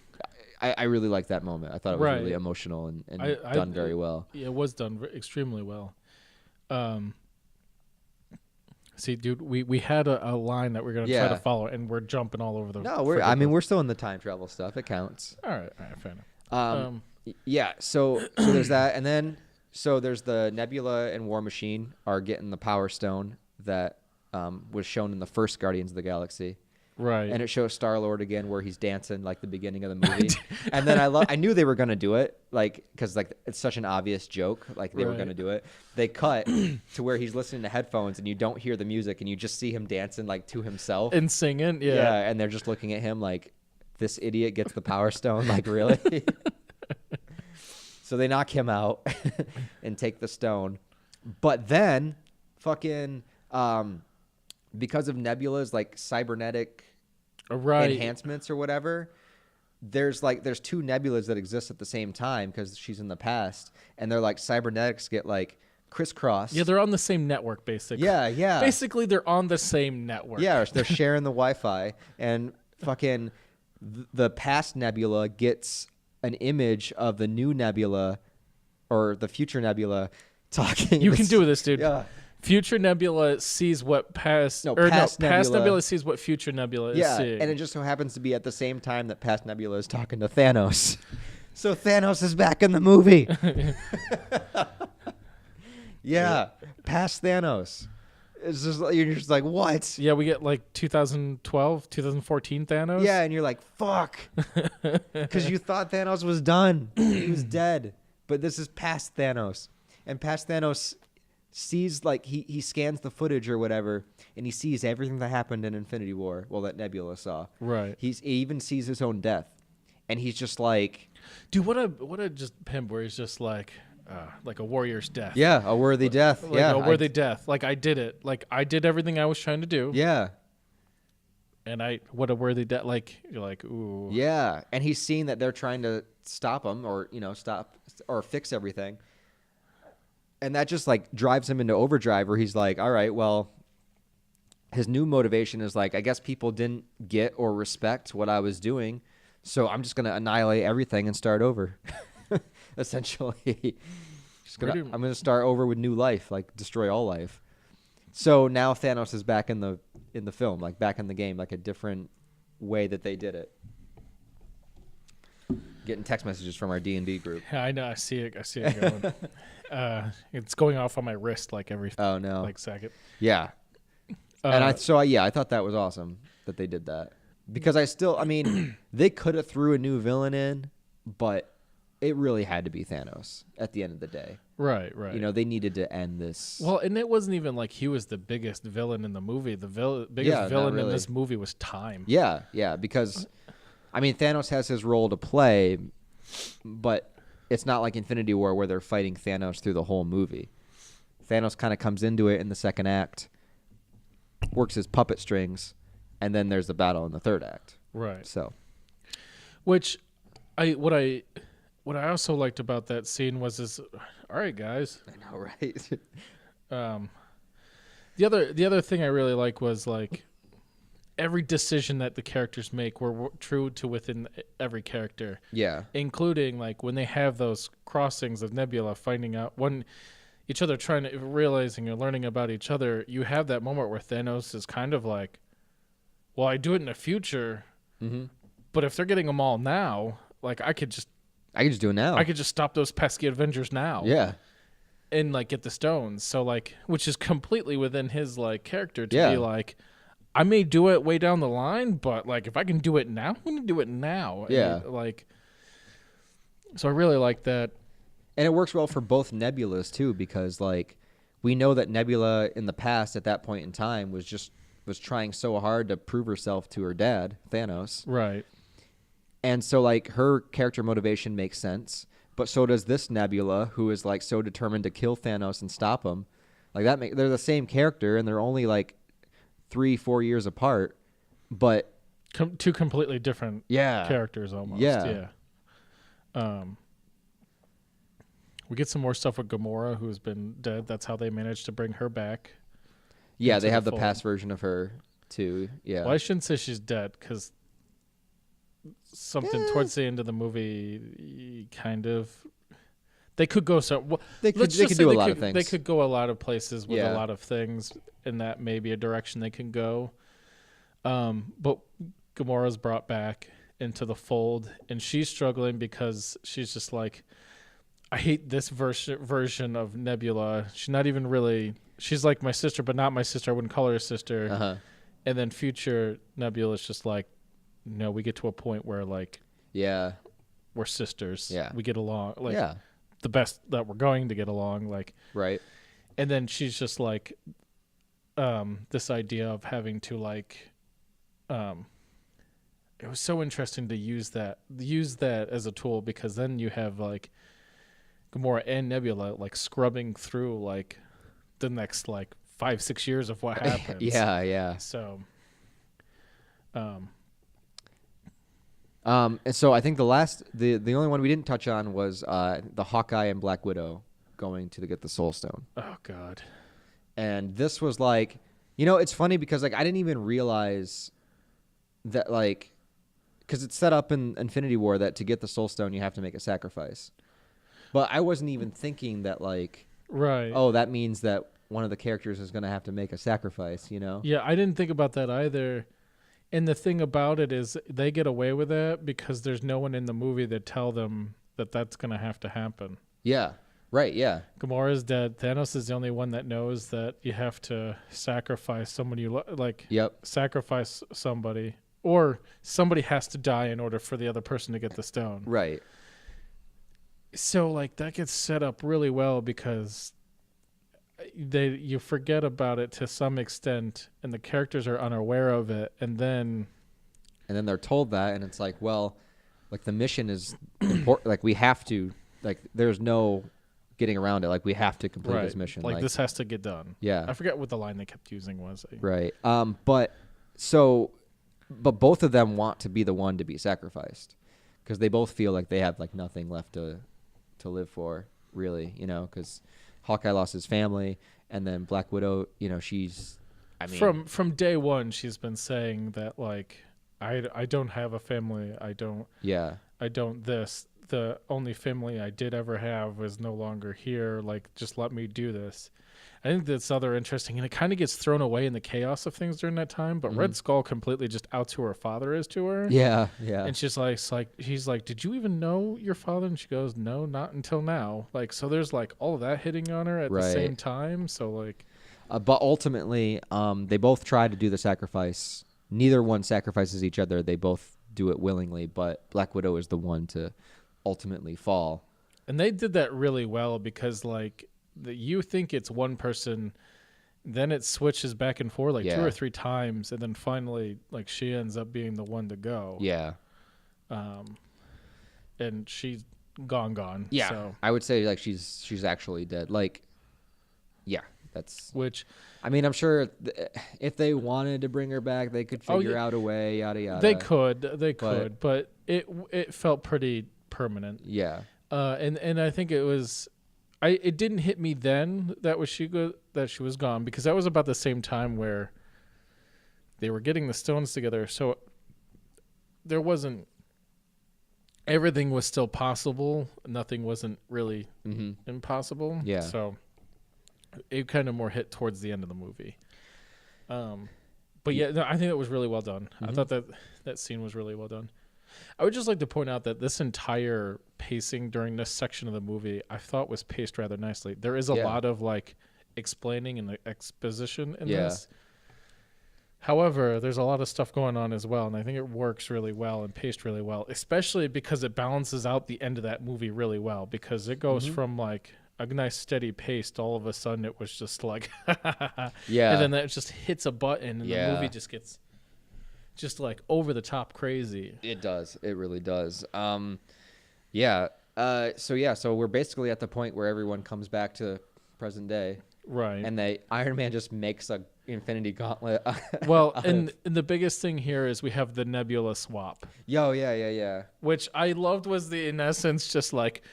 I really liked that moment. I thought it was really emotional and done very well. Yeah, it was done extremely well. See, dude, we had a line that we're gonna try to follow, and we're jumping all over the. No, we're still in the time travel stuff. It counts. All right, fair enough. So there's that, and then there's the Nebula and War Machine are getting the Power Stone that was shown in the first Guardians of the Galaxy. Right. And it shows Star-Lord again where he's dancing like the beginning of the movie. And then I knew they were going to do it because it's such an obvious joke. Like they were going to do it. They cut to where he's listening to headphones and you don't hear the music and you just see him dancing like to himself. And singing. Yeah. Yeah. And they're just looking at him like this idiot gets the Power Stone. Like really? So they knock him out and take the stone. But then fucking, because of Nebula's like cybernetic Right. enhancements or whatever. There's two nebulas that exist at the same time because she's in the past, and they're like cybernetics get like crisscrossed. Yeah, they're on the same network, basically. Yeah. Basically, they're on the same network. Yeah, they're sharing the Wi-Fi, and fucking the past nebula gets an image of the new nebula or the future nebula talking. You can do this, dude. Yeah. Future nebula sees what past nebula sees what future nebula is seeing. And it just so happens to be at the same time that past nebula is talking to Thanos. So Thanos is back in the movie. Yeah, past Thanos. It's just you're just like, what? Yeah, we get like 2012, 2014 Thanos. Yeah, and you're like, fuck, because you thought Thanos was done, he was dead, but this is past Thanos, and past Thanos sees like he scans the footage or whatever, and he sees everything that happened in Infinity War. Well, that Nebula saw. Right. He even sees his own death, and he's just like, dude, what a just pimp where he's just like a warrior's death. Yeah, a worthy death. Like yeah, a worthy death. Like I did it. Like I did everything I was trying to do. Yeah. And what a worthy death. Like you're like, ooh. Yeah, and he's seeing that they're trying to stop him, or stop or fix everything. And that just like drives him into overdrive where he's like, all right, well, his new motivation is like, I guess people didn't get or respect what I was doing, so I'm just going to annihilate everything and start over. Essentially. I'm going to start over with new life, like destroy all life. So now Thanos is back in the film, like back in the game, like a different way that they did it. Getting text messages from our D&D group. Yeah, I know. I see it going. It's going off on my wrist like every like second. Yeah. And I thought that was awesome that they did that. Because they could have threw a new villain in, but it really had to be Thanos at the end of the day. Right. They needed to end this. Well, and it wasn't even like he was the biggest villain in the movie. The biggest villain in this movie was time. Yeah, because Thanos has his role to play, but it's not like Infinity War where they're fighting Thanos through the whole movie. Thanos kind of comes into it in the second act, works his puppet strings, and then there's the battle in the third act. Right. So, which what I also liked about that scene was all right, guys. I know, right? The other thing I really like was like every decision that the characters make were true to within every character. Yeah. Including like when they have those crossings of Nebula, finding out when each other realizing and learning about each other, you have that moment where Thanos is kind of like, well, I do it in the future, but if they're getting them all now, like I could just do it now. I could just stop those pesky Avengers now. Yeah. And like get the stones. So like, which is completely within his like character to be like, I may do it way down the line, but like if I can do it now, I'm gonna do it now. Yeah. And, so I really like that. And it works well for both Nebulas too, because like we know that Nebula in the past at that point in time was trying so hard to prove herself to her dad, Thanos. Right. And so like her character motivation makes sense, but so does this Nebula, who is like so determined to kill Thanos and stop him. Like they're the same character and they're only like 3-4 years apart, but two completely different characters almost. Yeah. We get some more stuff with Gamora, who has been dead. That's how they managed to bring her back. Yeah, they have the past version of her too. Yeah. Well, I shouldn't say she's dead because something towards the end of the movie, kind of. They could go they could do a lot of things. They could go a lot of places with a lot of things, and that may be a direction they can go. But Gamora's brought back into the fold, and she's struggling because she's just like, I hate this version of Nebula. She's not even really. She's like my sister, but not my sister. I wouldn't call her a sister. Uh-huh. And then future Nebula is just like, no, we get to a point where like, we're sisters. Yeah, we get along. Like, the best that we're going to get along. Like, right. And then she's just like, this idea of having to like, it was so interesting to use that as a tool, because then you have like Gamora and Nebula like scrubbing through like the next like 5-6 years of what happens. Yeah. So, And so I think the only one we didn't touch on was the Hawkeye and Black Widow going to get the Soul Stone. Oh God. And this was like, it's funny because like I didn't even realize that like, because it's set up in Infinity War that to get the Soul Stone you have to make a sacrifice. But I wasn't even thinking that like, right. Oh, that means that one of the characters is going to have to make a sacrifice. Yeah, I didn't think about that either. And the thing about it is they get away with that because there's no one in the movie that tell them that that's going to have to happen. Yeah. Right. Yeah. Gamora's dead. Thanos is the only one that knows that you have to sacrifice someone you like. Yep. Sacrifice somebody, or somebody has to die in order for the other person to get the stone. Right. So like that gets set up really well because you forget about it to some extent, and the characters are unaware of it, and then they're told that, and it's like, well, like the mission is important. Like we have to, like there's no getting around it. Like we have to complete this mission. Like this has to get done. Yeah. I forget what the line they kept using was. Right. But both of them want to be the one to be sacrificed because they both feel like they have like nothing left to live for, really. Because Hawkeye lost his family, and then Black Widow, she's, from day one, she's been saying that like, I don't have a family. I don't this. The only family I did ever have was no longer here. Like, just let me do this. I think that's other interesting, and it kind of gets thrown away in the chaos of things during that time. But Red Skull completely just outs who her father is to her. Yeah, yeah. And she's like, he's like, did you even know your father? And she goes, no, not until now. Like, so there's like all of that hitting on her at the same time. So like, but ultimately, they both try to do the sacrifice. Neither one sacrifices each other. They both do it willingly, but Black Widow is the one to ultimately fall. And they did that really well because like you think it's one person, then it switches back and forth like 2 or 3 times, and then finally like she ends up being the one to go. Yeah. And she's gone. Yeah. So. I would say like she's actually dead. Like, yeah, that's I'm sure if they wanted to bring her back, they could figure out a way, yada yada. They could, but it felt pretty permanent. Yeah. And I think it was, it didn't hit me then that she was gone, because that was about the same time where they were getting the stones together. So there wasn't, everything was still possible. Nothing wasn't really impossible. Yeah. So it kind of more hit towards the end of the movie. But yeah, no, I think it was really well done. I thought that scene was really well done. I would just like to point out that this entire pacing during this section of the movie, I thought was paced rather nicely. There is a lot of like explaining and exposition in this. However, there's a lot of stuff going on as well, and I think it works really well and paced really well, especially because it balances out the end of that movie really well, because it goes from like a nice steady pace to all of a sudden it was just like and then that just hits a button and the movie just gets just like over the top crazy. It does. It really does. So we're basically at the point where everyone comes back to present day. Right. And Iron Man just makes a Infinity Gauntlet. Well, and the biggest thing here is we have the Nebula swap. Yeah. Which I loved was in essence just like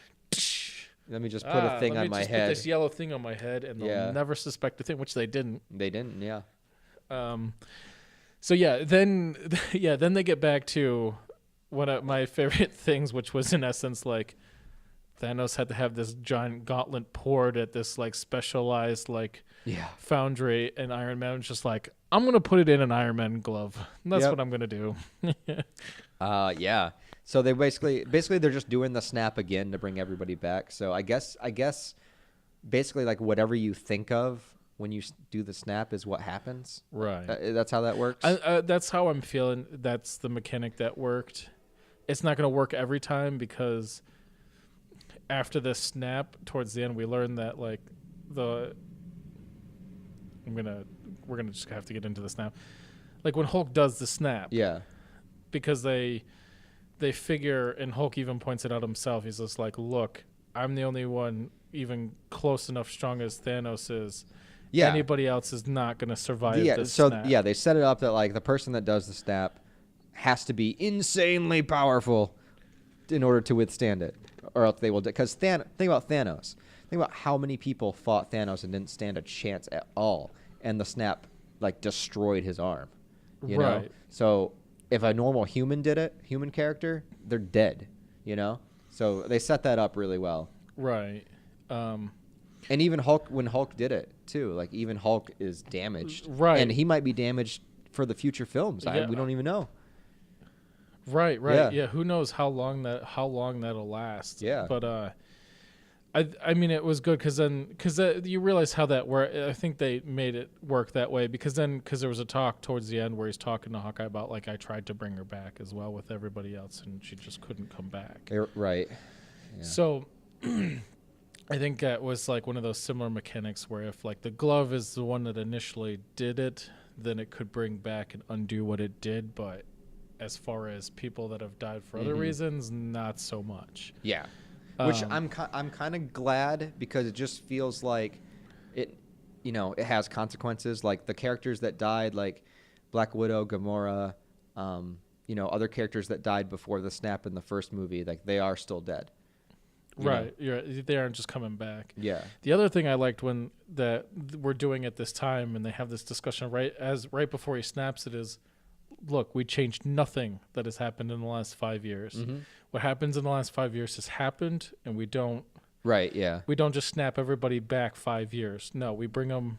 let me just put a thing on my head. Put this yellow thing on my head and they'll never suspect a thing, which they didn't. They didn't, yeah. So then they get back to one of my favorite things, which was in essence like Thanos had to have this giant gauntlet poured at this like specialized like foundry, and Iron Man was just like, I'm gonna put it in an Iron Man glove. And that's what I'm gonna do. So they basically they're just doing the snap again to bring everybody back. So I guess basically like whatever you think of when you do the snap is what happens. Right. That's how that works. That's how I'm feeling. That's the mechanic that worked. It's not going to work every time, because after the snap towards the end, we learn that like we're gonna just have to get into the snap. Like when Hulk does the snap. Yeah. Because they figure, and Hulk even points it out himself. He's just like, look, I'm the only one even close enough strong as Thanos is. Yeah. Anybody else is not going to survive this snap. So, they set it up that, like, the person that does the snap has to be insanely powerful in order to withstand it, or else they will. Because think about Thanos. Think about how many people fought Thanos and didn't stand a chance at all, and the snap like destroyed his arm. You know? So if a normal human did it, human character, they're dead. You know? So they set that up really well. Right. And even Hulk, when Hulk did it too, like even Hulk is damaged. Right. And he might be damaged for the future films. Yeah. We don't even know. Right. Yeah. Who knows how long that'll last? Yeah. But I mean, it was good because you realize how that worked. I think they made it work that way because there was a talk towards the end where he's talking to Hawkeye about like I tried to bring her back as well with everybody else and she just couldn't come back. Right. Yeah. So I think that was like one of those similar mechanics where if like the glove is the one that initially did it, then it could bring back and undo what it did. But as far as people that have died for other reasons, not so much. Yeah. Which I'm kind of glad because it just feels like it, you know, it has consequences. Like the characters that died, like Black Widow, Gamora, you know, other characters that died before the snap in the first movie, like they are still dead. Right. They aren't just coming back. Yeah. The other thing I liked when that we're doing at this time and they have this discussion right before he snaps it is, look, we changed nothing that has happened in the last 5 years. What happens in the last 5 years has happened, and we don't. Right. Yeah. We don't just snap everybody back 5 years. No, we bring them,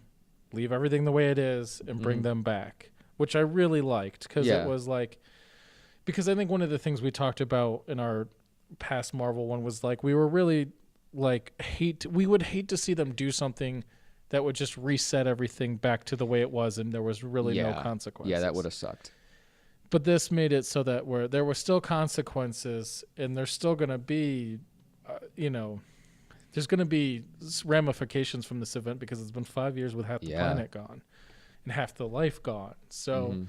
leave everything the way it is, and bring them back, which I really liked because it was like, because I think one of the things we talked about in our past Marvel one was like we were really like we would hate to see them do something that would just reset everything back to the way it was, and there was really no consequences. Yeah, that would have sucked. But this made it so that there were still consequences, and there's still going to be, you know, there's going to be ramifications from this event because it's been 5 years with half the planet gone and half the life gone. So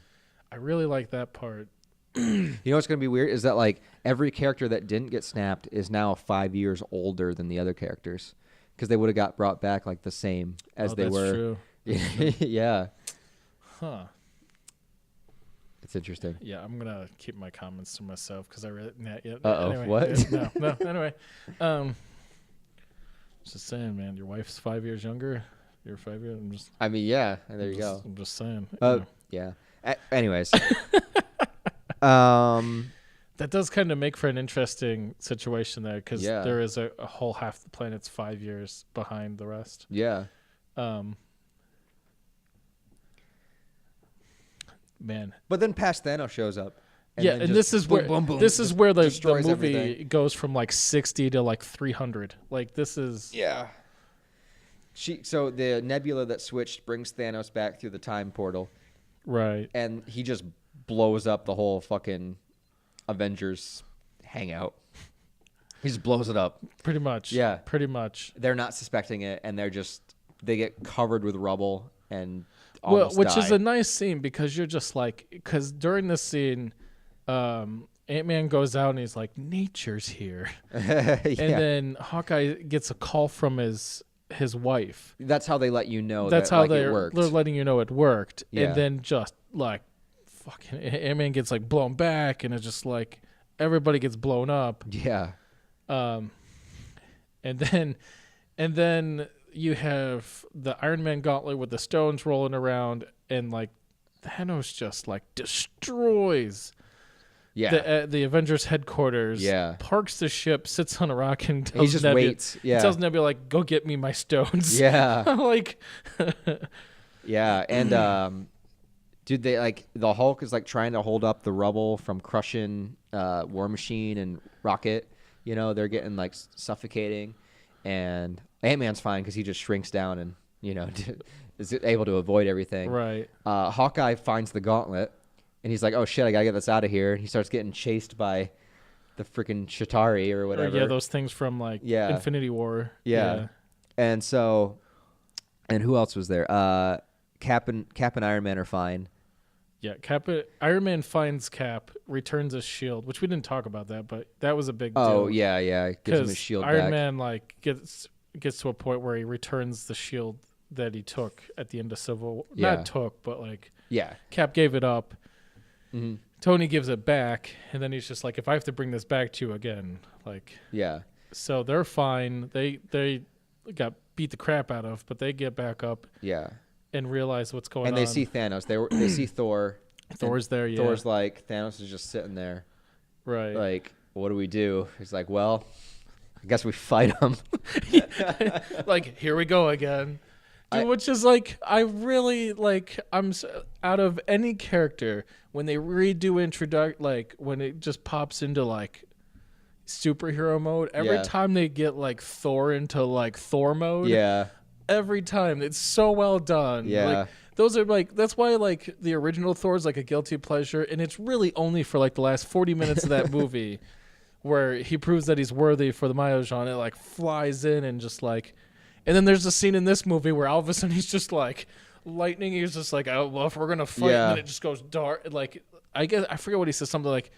I really like that part. You know what's going to be weird is that like every character that didn't get snapped is now 5 years older than the other characters because they would have got brought back like the same as they were. True. Yeah. Huh. It's interesting. Yeah, I'm gonna keep my comments to myself because I really. Anyway, what? No. Anyway, just saying, man. Your wife's 5 years younger. You're 5 years. I mean, yeah. There you go. I'm just saying. Yeah. Anyways. That does kind of make for an interesting situation there because there is a whole half the planet's 5 years behind the rest. Yeah. Man. But then past Thanos shows up. And this is where the movie everything. goes from like 60 to like 300. Like this is So the nebula that switched brings Thanos back through the time portal. Right. And he just blows up the whole fucking Avengers hangout. He just blows it up. Pretty much. Yeah. Pretty much. They're not suspecting it, and they get covered with rubble and which is a nice scene because you're just like, because during this scene, Ant-Man goes out and he's like, nature's here. And then Hawkeye gets a call from his wife. That's how they let you know That's that, how like, they're it worked. letting you know it worked. Yeah. And then just like fucking Ant-Man gets like blown back and it's just like everybody gets blown up. Yeah. And then you have the Iron Man gauntlet with the stones rolling around and like Thanos just like destroys the Avengers headquarters. Yeah. Parks the ship, sits on a rock, and tells he just Nebula, waits. Yeah. tells Nebula like, "Go get me my stones." Yeah. Like. Yeah, and dude, they like the Hulk is like trying to hold up the rubble from crushing War Machine and Rocket. You know, they're getting like suffocating, and Ant-Man's fine because he just shrinks down and, you know, is able to avoid everything. Right. Hawkeye finds the gauntlet, and he's like, oh, shit, I got to get this out of here. And he starts getting chased by the freaking Chitauri or whatever. Yeah, those things from, like, Infinity War. Yeah. And so, and who else was there? Cap and Iron Man are fine. Yeah, Iron Man finds Cap, returns his shield, which we didn't talk about that, but that was a big deal. Oh, yeah. Gives him his shield Iron back. Man, like, gets to a point where he returns the shield that he took at the end of Civil War. Yeah. Not took, but like Yeah. Cap gave it up Tony gives it back, and then he's just like, if I have to bring this back to you again, like, Yeah. so they're fine. They got beat the crap out of, but they get back up. Yeah. And realize what's going on. And they see Thanos. They see Thor. Thor's there, yeah. Thor's like, Thanos is just sitting there. Right. Like, what do we do? He's like, well, I guess we fight him. Like, here we go again. Dude, which is like, I really like. Out of any character when they redo like when it just pops into like superhero mode. Every time they get like Thor into like Thor mode. Yeah. Every time it's so well done. Yeah. Like, those are like, that's why like the original Thor is like a guilty pleasure, and it's really only for like the last 40 minutes of that movie where he proves that he's worthy for the Mahjong. It like flies in and just like. And then there's a scene in this movie where all of a sudden he's just like lightning. He's just like, oh, well, if we're going to fight, and then it just goes dark. Like, I forget what he says. Something like,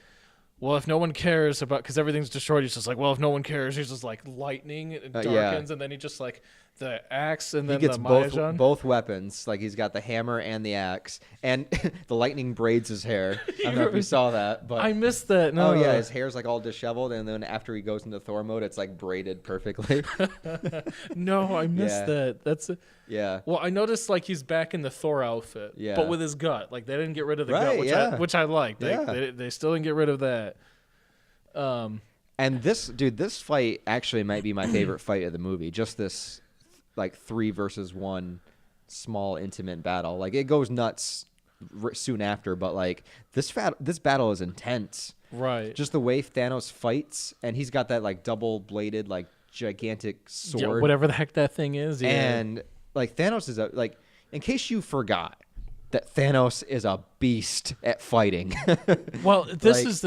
well, if no one cares about, because everything's destroyed, he's just like, well, if no one cares, he's just like lightning. It darkens. And then he just like the axe and then he gets the Mahjong. both weapons. Like he's got the hammer and the axe, and the lightning braids his hair. I don't know if you saw that, but I missed that. No. Oh yeah, his hair's like all disheveled, and then after he goes into Thor mode, it's like braided perfectly. No, I missed that. That's yeah. Well, I noticed like he's back in the Thor outfit, but with his gut. Like they didn't get rid of the gut, which I liked. They still didn't get rid of that. And this fight actually might be my favorite fight of the movie. Just this, like 3 versus 1, small intimate battle. Like it goes nuts soon after, but like this battle is intense. Right. Just the way Thanos fights, and he's got that like double bladed, like gigantic sword, yeah, whatever the heck that thing is. Yeah. And like Thanos is like, in case you forgot, that Thanos is a beast at fighting. Well, this is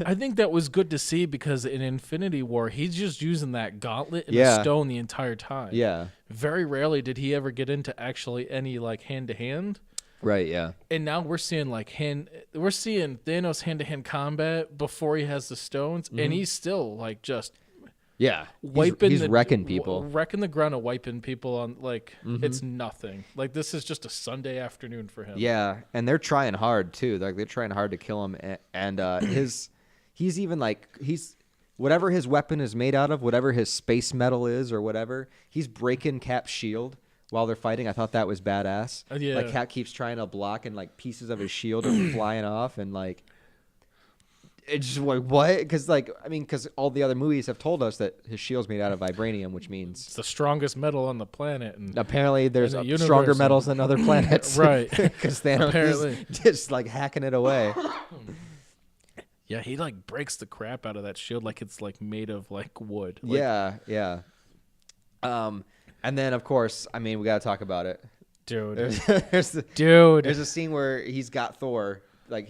I think that was good to see, because in Infinity War he's just using that gauntlet and a stone the entire time. Yeah. Very rarely did he ever get into actually any like hand to hand. Right, yeah. And now we're seeing Thanos hand to hand combat before he has the stones, and he's still like just he's wrecking people, wrecking the ground and wiping people on like it's nothing. Like this is just a Sunday afternoon for him. Yeah, and they're trying hard too. Like they're trying hard to kill him, and he's even like whatever his weapon is made out of, whatever his space metal is or whatever, he's breaking Cap's shield while they're fighting. I thought that was badass. Yeah. Like Cap keeps trying to block, and like pieces of his shield are flying off, and like. It's just like, what? Because all the other movies have told us that his shield's made out of vibranium, which means it's the strongest metal on the planet. And apparently there's stronger metals than other planets. Right. Because Thanos is just like hacking it away. Yeah, he like breaks the crap out of that shield like it's like made of like wood. Like, yeah. And then, of course, I mean, we got to talk about it. Dude. There's a scene where he's got Thor. Like,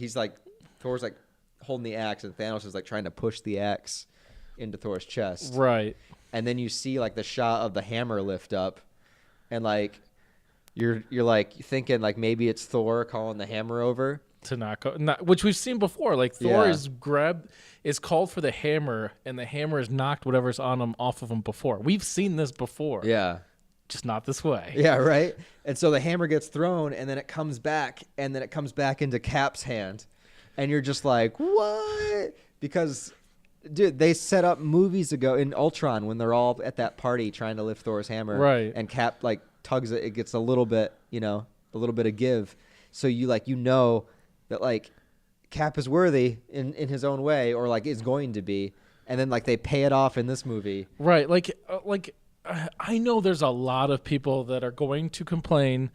Thor's like holding the axe, and Thanos is like trying to push the axe into Thor's chest. Right. And then you see like the shot of the hammer lift up, and like you're like thinking like maybe it's Thor calling the hammer over to knock out, which we've seen before. Like Thor is called for the hammer, and the hammer has knocked whatever's on him off of him before. We've seen this before. Yeah. Just not this way. Yeah, right. And so the hammer gets thrown, and then it comes back, into Cap's hand. And you're just like, what? Because, dude, they set up movies ago in Ultron when they're all at that party trying to lift Thor's hammer. Right. And Cap, like, tugs it. It gets a little bit, a little bit of give. So you that, like, Cap is worthy in his own way, or, like, is going to be. And then, like, they pay it off in this movie. Right. I know there's a lot of people that are going to complain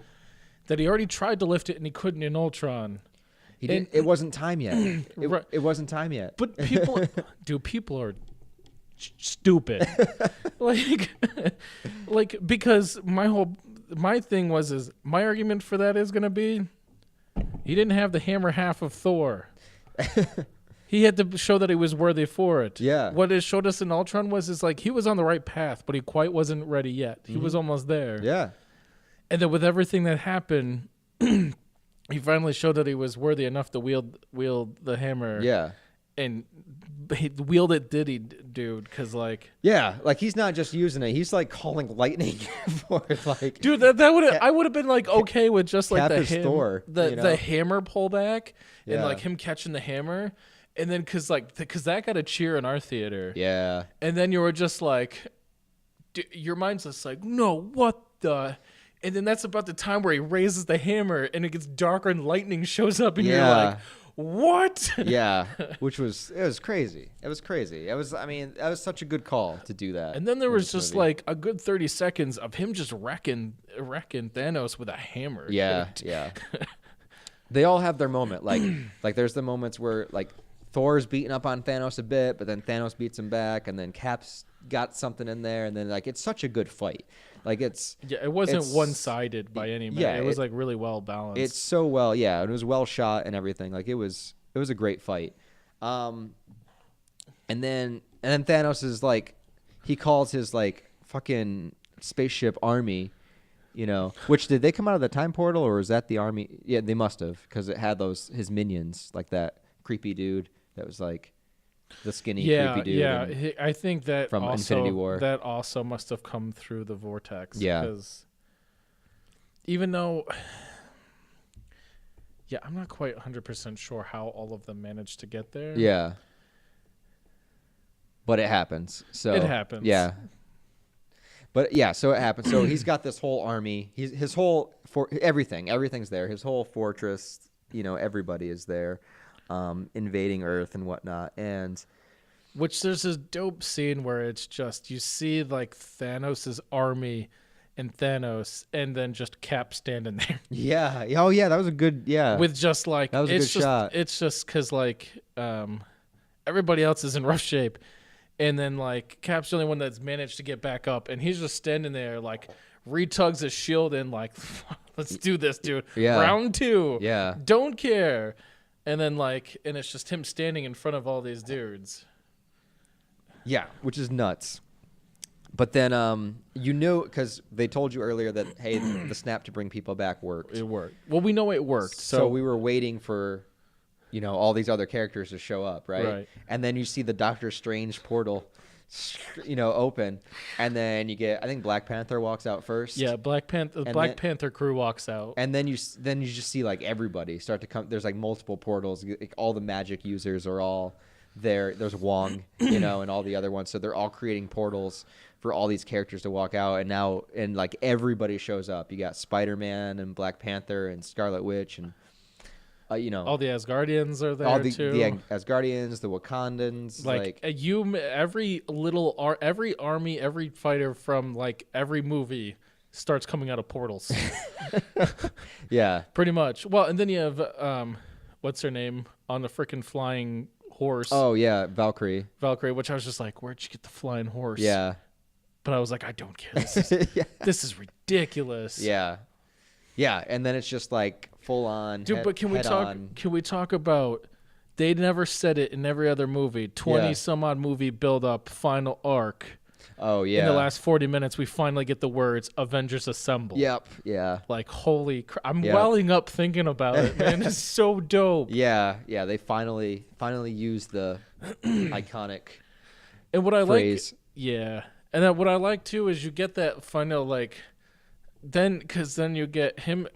that he already tried to lift it and he couldn't in Ultron. It wasn't time yet. It wasn't time yet. But people are stupid. Because my thing is my argument for that is going to be he didn't have the hammer half of Thor. He had to show that he was worthy for it. Yeah. What it showed us in Ultron is like he was on the right path, but he quite wasn't ready yet. He was almost there. Yeah. And then with everything that happened, he finally showed that he was worthy enough to wield the hammer. Yeah. and he wield it diddy, dude, because like Yeah, like he's not just using it; he's like calling lightning for it. Like, dude, that would I would have been like okay with just like Cap the is Thor, you know? the hammer pullback and Yeah. like him catching the hammer, and then because that got a cheer in our theater, yeah, and then you were just like, your mind's just like, no, what the. And then that's about the time where he raises the hammer and it gets darker and lightning shows up and you're like, what? yeah, it was crazy. It was crazy. I mean, that was such a good call to do that. And then there in was this just movie. like a good 30 seconds of him just wrecking Thanos with a hammer. Yeah, dude. yeah. They all have their moment. Like there's the moments where like Thor's beating up on Thanos a bit, but then Thanos beats him back, and then Cap's got something in there, and then like it's such a good fight. Like it wasn't it's- one-sided by any means. yeah, It was like really well balanced. It's so well, yeah. It was well shot and everything. Like it was a great fight. And then Thanos is like, he calls his like fucking spaceship army, you know. Which did they come out of the time portal or is that the army? Yeah, they must have because it had his minions like that creepy dude that was like the skinny creepy dude. and- I think that from also, Infinity War. that also must have come through the vortex. Yeah. Because even though, yeah, I'm not quite 100% sure how all of them managed to get there. Yeah. But it happens. So It happens. Yeah. But yeah, so it happens. So he's got this whole army. His whole everything's there. His whole fortress, you know, everybody is there, invading Earth and whatnot. And Which there's this dope scene where it's just, you see like Thanos' army and Thanos and then just Cap standing there. yeah, oh yeah, that was a good With just like, That was a it's good shot. It's just because like everybody else is in rough shape. And then like Cap's the only one that's managed to get back up. And he's just standing there like retugs his shield and like, let's do this, dude. Yeah. Round 2. Yeah. Don't care. And then like, and it's just him standing in front of all these dudes. Yeah, which is nuts. But then you knew because they told you earlier that hey, the snap to bring people back worked. It worked. Well, we know it worked. So we were waiting for, you know, all these other characters to show up, right? Right. And then you see the Doctor Strange portal, you know, open, and then you get, I think Black Panther walks out first. Yeah, Black Panther crew walks out. And then you just see like everybody start to come. There's like multiple portals. Like, all the magic users are all there. There's Wong, you know, and all the other ones. So they're all creating portals for all these characters to walk out. And like everybody shows up. You got Spider-Man and Black Panther and Scarlet Witch and you know, all the Asgardians are there all the too. Asgardians, the Wakandans, like every army, every fighter from like every movie starts coming out of portals. yeah, Pretty much. Well, and then you have what's her name on the freaking flying horse? oh yeah, Valkyrie, which I was just like, where'd you get the flying horse? yeah, But I was like, I don't care. This is ridiculous. yeah, yeah, and then it's just like full on. Dude, but can we talk about, they never said it in every other movie, 20 some odd movie build up final arc. Oh yeah, In the last 40 minutes we finally get the words Avengers Assemble. Yep. Yeah. Like holy crap. I'm Yep. welling up thinking about it, man. It's so dope. Yeah. Yeah. They finally used the iconic And what I phrase. like, yeah. And then what I like too is you get that final like, then you get him.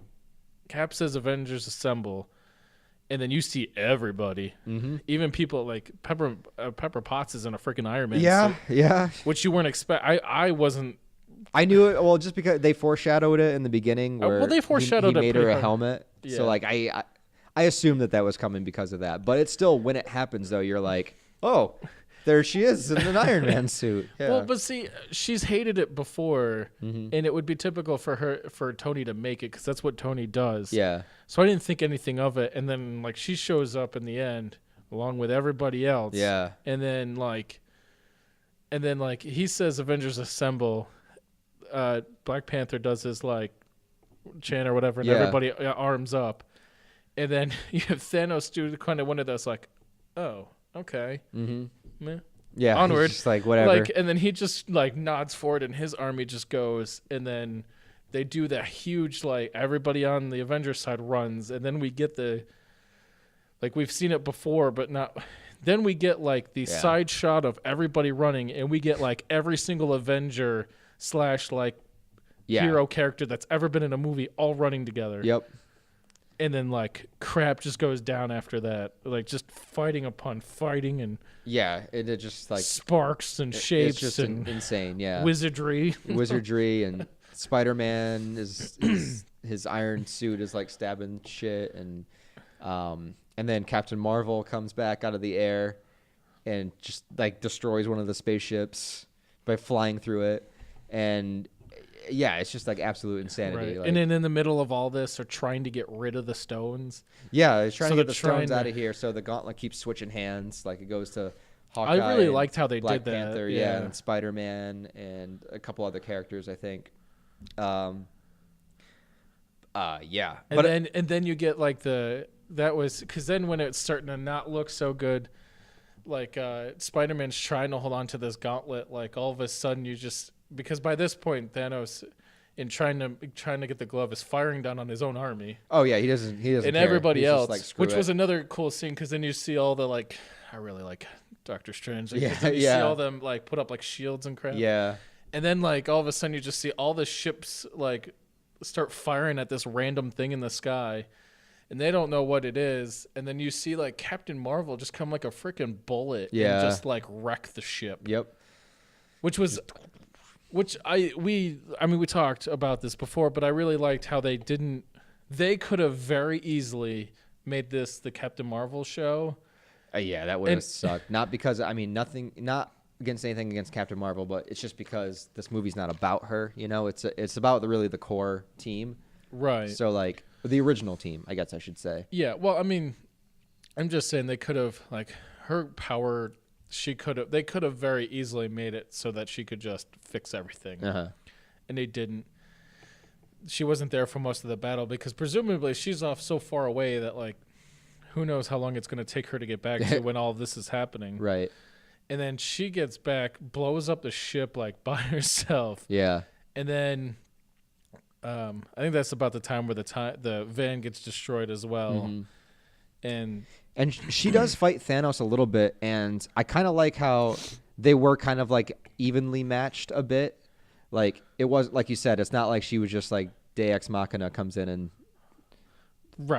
Cap says Avengers Assemble, and then you see everybody, even people like Pepper Potts is in a freaking Iron Man suit, Yeah. which you weren't expect. I wasn't. I knew it. Well, just because they foreshadowed it in the beginning, where well, they foreshadowed he it made her pretty a hard. helmet. Yeah. So like I assumed that was coming because of that. But it's still, when it happens though, you're like, oh, there she is in an Iron Man suit. Yeah. Well, but see, she's hated it before, and it would be typical for Tony to make it because that's what Tony does. yeah. So I didn't think anything of it, and then like she shows up in the end along with everybody else. Yeah. And then he says Avengers Assemble. Black Panther does his like chant or whatever, and Yeah. everybody arms up, and then you have Thanos do kind of one of those like, oh, okay. Mm-hmm. Meh. Yeah. Onward. Just like whatever. Like, and then he just like nods forward, and his army just goes, and then they do that huge like everybody on the Avengers side runs, and then we get the like we've seen it before, but not Then we get like the side shot of everybody running, and we get like every single Avenger / like hero character that's ever been in a movie all running together. Yep. And then like crap just goes down after that, like just fighting upon fighting and it just like sparks and shapes it's just and insane. wizardry And Spider-Man is his iron suit is like stabbing shit, and then Captain Marvel comes back out of the air and just like destroys one of the spaceships by flying through it, and it's just like absolute insanity. right. Like, And then in the middle of all this are trying to get rid of the stones. he's trying So to get the they're stones trying out to- of here, so the gauntlet keeps switching hands, like it goes to Hawkeye. I really and liked how they Black did that. Panther, and Spider-Man and a couple other characters, I think. And But then you get like because then when it's starting to not look so good, like Spider-Man's trying to hold on to this gauntlet, like all of a sudden because by this point Thanos, in trying to get the glove, is firing down on his own army. oh yeah, he doesn't And care. everybody He's else, just like, screw which it. was another cool scene, because then you see all the like, I really like Doctor Strange. Like, 'cause Yeah, then you see yeah. all them like put up like shields and crap. Yeah. And then like all of a sudden you just see all the ships like start firing at this random thing in the sky, and they don't know what it is. And then you see like Captain Marvel just come like a freaking bullet and just like wreck the ship. Yep. We talked about this before, but I really liked how they could have very easily made this the Captain Marvel show. That would have sucked. Not because not against anything against Captain Marvel, but it's just because this movie's not about her. You know, it's about really the core team, right? So like the original team, I guess I should say. Yeah. Well, I mean, I'm just saying they could have like her power. They could have very easily made it so that she could just fix everything, and they didn't. She wasn't there for most of the battle because presumably she's off so far away that like, who knows how long it's going to take her to get back to when all of this is happening. Right. And then she gets back, blows up the ship like by herself. Yeah. And then I think that's about the time where the van gets destroyed as well. And she does fight Thanos a little bit, and I kind of like how they were kind of like evenly matched a bit. Like it was, like you said, it's not like she was just like Deus Ex Machina comes in and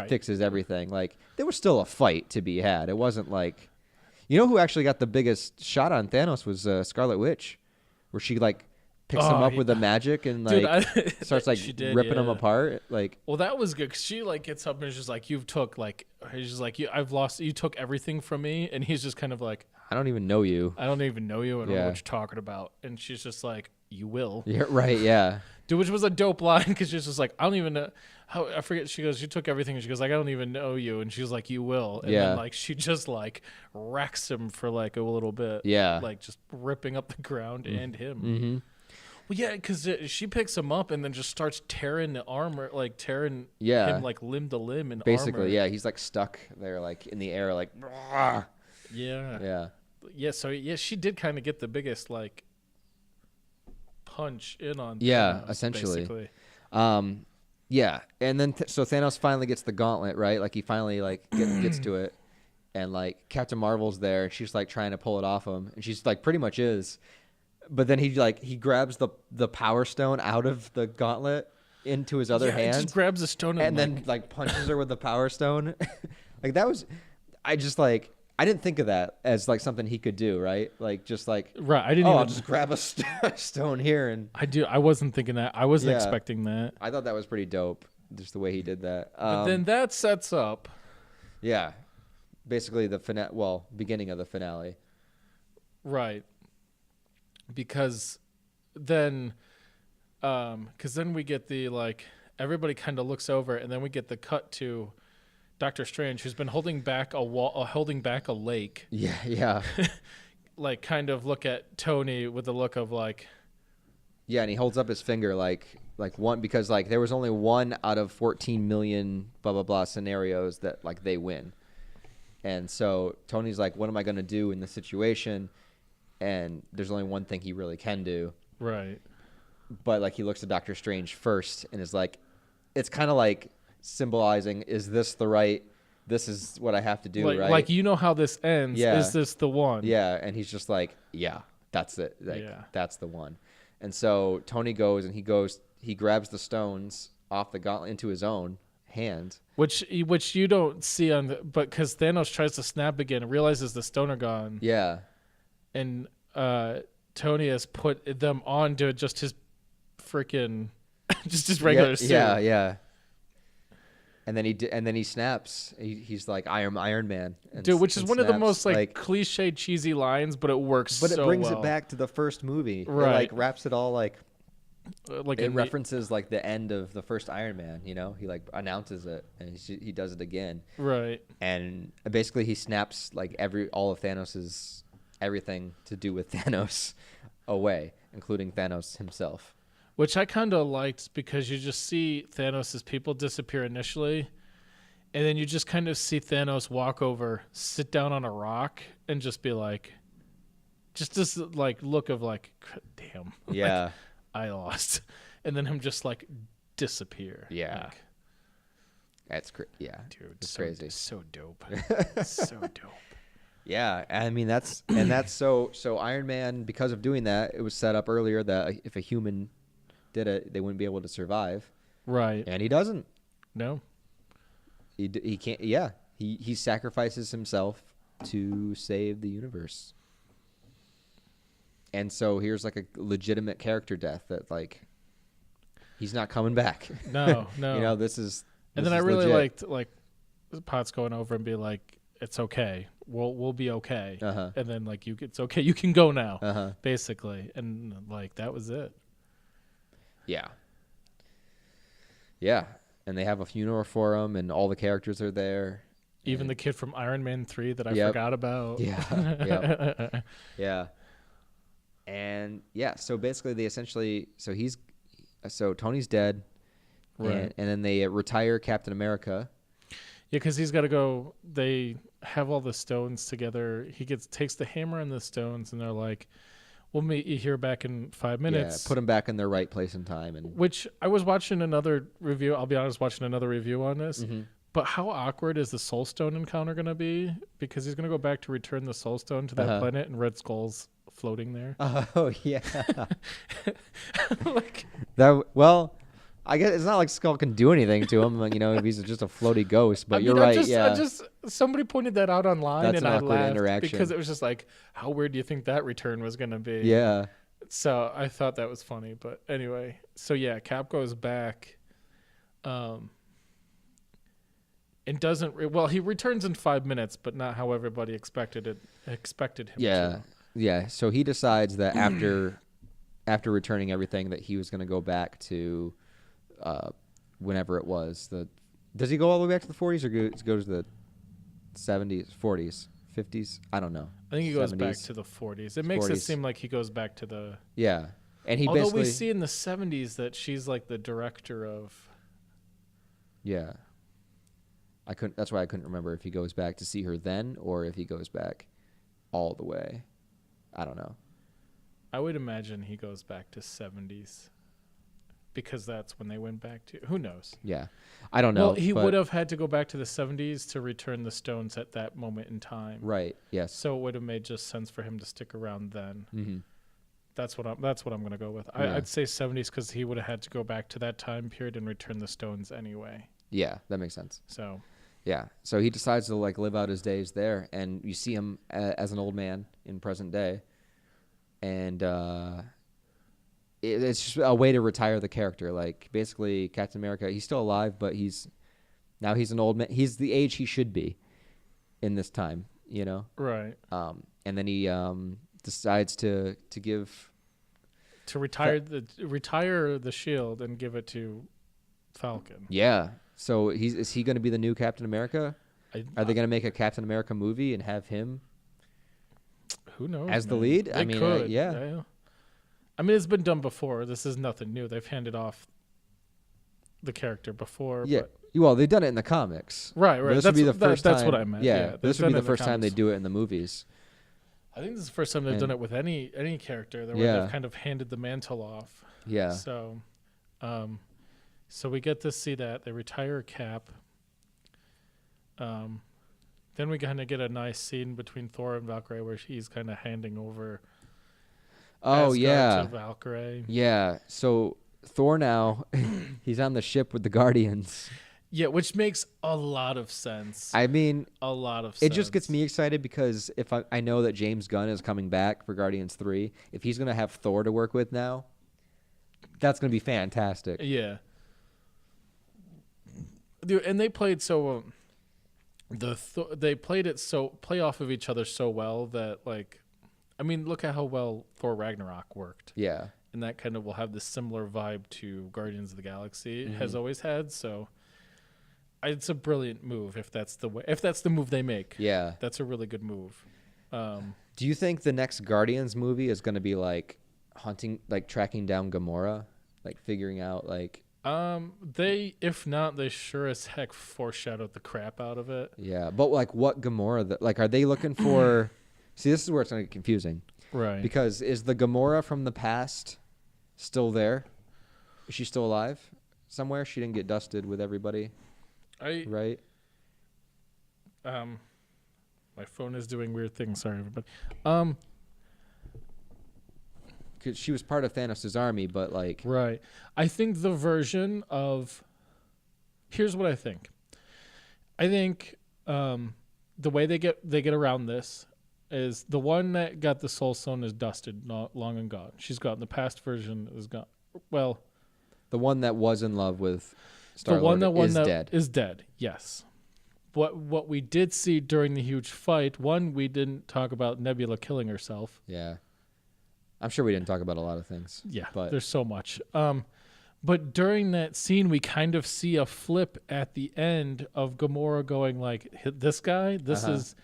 fixes everything. Like there was still a fight to be had. It wasn't like, you know, who actually got the biggest shot on Thanos was Scarlet Witch, where she like picks him up with the magic and like starts like ripping him apart. Like, well, that was good, 'cause she like gets up and is just like, you took everything from me, and he's just kind of like, I don't even know you. I don't know what you're talking about. And she's just like, you will. Yeah, right. Yeah. Dude, which was a dope line, because she's just like, I don't even know how. I forget. She goes, you took everything. And she goes, like, I don't even know you. And she's like, you will. And then like she just like wrecks him for like a little bit. Yeah. Like just ripping up the ground and him. Mm-hmm. Well, yeah, because she picks him up and then just starts tearing the armor, like tearing him like limb to limb in basically armor. Yeah, he's like stuck there like in the air like yeah. So she did kind of get the biggest like punch in on Thanos, Thanos, essentially basically. And then so Thanos finally gets the gauntlet, right? Like he finally like gets to it, and like Captain Marvel's there, and she's like trying to pull it off him, and she's like pretty much is. But then he grabs the Power Stone out of the gauntlet into his other hand. He just grabs the stone and then like punches her with the Power Stone. Like that was, I didn't think of that as like something he could do, right? Like just like right. I didn't. I'll just grab a stone here and. I wasn't thinking that. I wasn't expecting that. I thought that was pretty dope, just the way he did that. But then that sets up. Yeah, basically the beginning of the finale. Right. Because then we get the like everybody kind of looks over, and then we get the cut to Doctor Strange, who's been holding back holding back a lake. Yeah. Like kind of look at Tony with the look of like. Yeah, and he holds up his finger like one, because like there was only 1 out of 14 million blah blah blah scenarios that like they win, and so Tony's like, what am I gonna do in this situation? And there's only one thing he really can do. Right. But like he looks at Doctor Strange first and is like, it's kind of like symbolizing, is this the right this is what I have to do, like, right? Like, you know how this ends. Yeah. Is this the one? Yeah, and he's just like, yeah, that's it. Like, that's the one. And so Tony goes and he grabs the stones off the gauntlet into his own hand. Which you don't see but because Thanos tries to snap again and realizes the stone are gone. Yeah. And Tony has put them onto just his freaking, just his regular suit. Yeah, yeah. And then he snaps. He's like Iron Man. Dude, which is one of the most like cliche cheesy lines, but it works. But so it brings well. it back to the first movie. Right. It like wraps it all like it in references like the end of the first Iron Man. You know, he like announces it and he does it again. Right. And basically he snaps like all of Thanos's everything to do with Thanos away, including Thanos himself. Which I kind of liked because you just see Thanos' people disappear initially, and then you just kind of see Thanos walk over, sit down on a rock, and just be like, just this like look of like, damn, Yeah, like, I lost, and then him just like disappear. Yeah, like, that's yeah, dude, it's crazy, so dope, so dope. Yeah, I mean that's so Iron Man, because of doing that, it was set up earlier that if a human did it, they wouldn't be able to survive. Right. And he doesn't. No. He can't. Yeah. He sacrifices himself to save the universe. And so here's like a legitimate character death that like he's not coming back. No. You know, this is. And then I really liked like Potts going over and be like, "It's okay. We'll be okay." Uh-huh. And then like it's okay. You can go now. Uh-huh. Basically, and like that was it. Yeah. Yeah. And they have a funeral for him, and all the characters are there. Even the kid from Iron Man 3 that I forgot about. Yeah. Yep. Yeah. And yeah, so basically they essentially, so Tony's dead. Right. And then they retire Captain America. Yeah, because he's got to go. They have all the stones together. He takes the hammer and the stones, and they're like, "We'll meet you here back in 5 minutes." Yeah, put them back in their right place and time. And which I was watching another review. I'll be honest, watching another review on this. Mm-hmm. But how awkward is the Soul Stone encounter going to be? Because he's going to go back to return the Soul Stone to that planet, and Red Skull's floating there. Oh yeah. Like that. Well, I guess it's not like Skull can do anything to him. You know, if he's just a floaty ghost. But you're right. I just somebody pointed that out online, That's and an I awkward laughed interaction. because it was just like, how weird do you think that return was going to be? Yeah. So I thought that was funny. But anyway, so yeah, Cap goes back. And he returns in 5 minutes, but not how everybody expected him to. Yeah. So he decides that after returning everything, that he was going to go back to whenever it was. Does he go all the way back to the 40s, or goes to the 70s, 40s, 50s? I don't know. I think he goes 70s. Back to the 40s. It makes it seem like he goes back to the... Yeah. And he Although basically... we see in the 70s that she's like the director of... Yeah. That's why I couldn't remember if he goes back to see her then, or if he goes back all the way. I don't know. I would imagine he goes back to 70s, because that's when they went back to... Who knows? Yeah. I don't know. Well, he would have had to go back to the 70s to return the stones at that moment in time. Right. Yes. So it would have made just sense for him to stick around then. Mm-hmm. That's what I'm going to go with. Yeah. I'd say 70s, because he would have had to go back to that time period and return the stones anyway. Yeah, that makes sense. So... Yeah, so he decides to like live out his days there, and you see him as an old man in present day, and it's just a way to retire the character. Like basically, Captain America, he's still alive, but he's an old man. He's the age he should be in this time, you know. Right. And then he decides to retire the shield and give it to Falcon. Yeah. So is he going to be the new Captain America? Are they going to make a Captain America movie and have him? Who knows? As the lead? They could. Yeah. I mean, it's been done before. This is nothing new. They've handed off the character before. Yeah. But... Well, they've done it in the comics. Right. This would be the first time. That's what I meant. Yeah. This would be the first time they do it in the movies. I think this is the first time they've done it with any character. Where they've kind of handed the mantle off. Yeah. So we get to see that they retire Cap. Then we kind of get a nice scene between Thor and Valkyrie where he's kind of handing over Oh Asgard to Valkyrie. yeah. So Thor now, he's on the ship with the Guardians. Yeah, which makes a lot of sense. I mean, a lot of sense. it just gets me excited because if I know that James Gunn is coming back for Guardians 3, if he's going to have Thor to work with now, that's going to be fantastic. Yeah. Dude, and they played so they played it so play off of each other so well that like I mean, look at how well Thor Ragnarok worked. Yeah. And that kind of will have this similar vibe to Guardians of the Galaxy has always had, so it's a brilliant move if that's the move they make. Yeah. That's a really good move. Do you think the next Guardians movie is going to be like tracking down Gamora, like figuring out like if not, they sure as heck foreshadowed the crap out of it. Yeah, but like what Gamora like are they looking for? See, this is where it's going to get confusing. Right. Because is the Gamora from the past still there? Is she still alive somewhere? She didn't get dusted with everybody. Right? My phone is doing weird things. Sorry, everybody. Because she was part of Thanos' army, but like... Right. I think the version of... Here's what I think. I think the way they get around this is the one that got the Soul Stone is dusted, not long and gone. She's gone. The past version is gone. Well... The one that was in love with Star-Lord is dead. Is dead, yes. What we did see during the huge fight, one, we didn't talk about Nebula killing herself. Yeah. I'm sure we didn't talk about a lot of things. Yeah, but there's so much. But during that scene, we kind of see a flip at the end of Gamora going like, this guy, this is...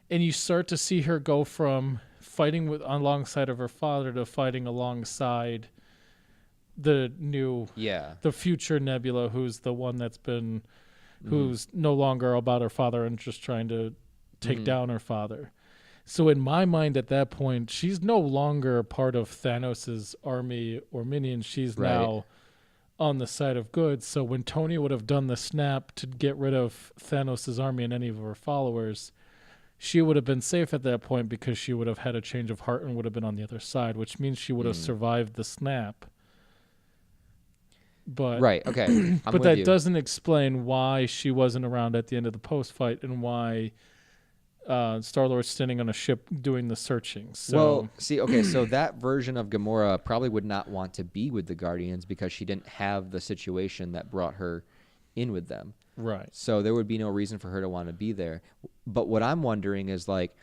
And you start to see her go from fighting alongside of her father to fighting alongside the future Nebula, who's the one that's been... who's no longer about her father and just trying to take down her father. So in my mind at that point, she's no longer a part of Thanos' army or minions. She's now on the side of good. So when Tony would have done the snap to get rid of Thanos' army and any of her followers, she would have been safe at that point because she would have had a change of heart and would have been on the other side, which means she would have survived the snap. But right, okay. But that doesn't explain why she wasn't around at the end of the post-fight and why Star-Lord's standing on a ship doing the searching. So, well, see, okay, so that version of Gamora probably would not want to be with the Guardians because she didn't have the situation that brought her in with them. Right. So there would be no reason for her to want to be there. But what I'm wondering is like,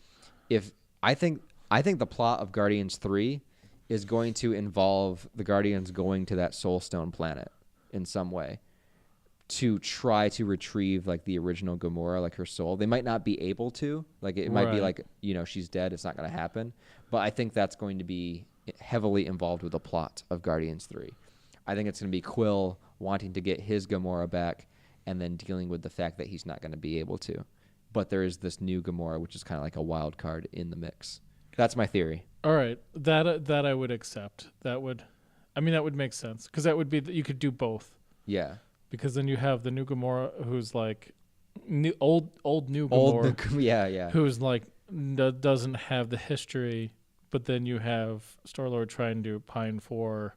if I think the plot of Guardians 3 is going to involve the Guardians going to that Soul Stone planet in some way to try to retrieve like the original Gamora, like her soul. They might not be able to, like it might be like, she's dead. It's not going to happen. But I think that's going to be heavily involved with the plot of Guardians 3. I think it's going to be Quill wanting to get his Gamora back and then dealing with the fact that he's not going to be able to. But there is this new Gamora, which is kind of like a wild card in the mix. That's my theory. All right, that I would accept. That would make sense because that would be you could do both. Yeah. Because then you have the new Gamora who's like old new Gamora. Who's like doesn't have the history, but then you have Star-Lord trying to pine for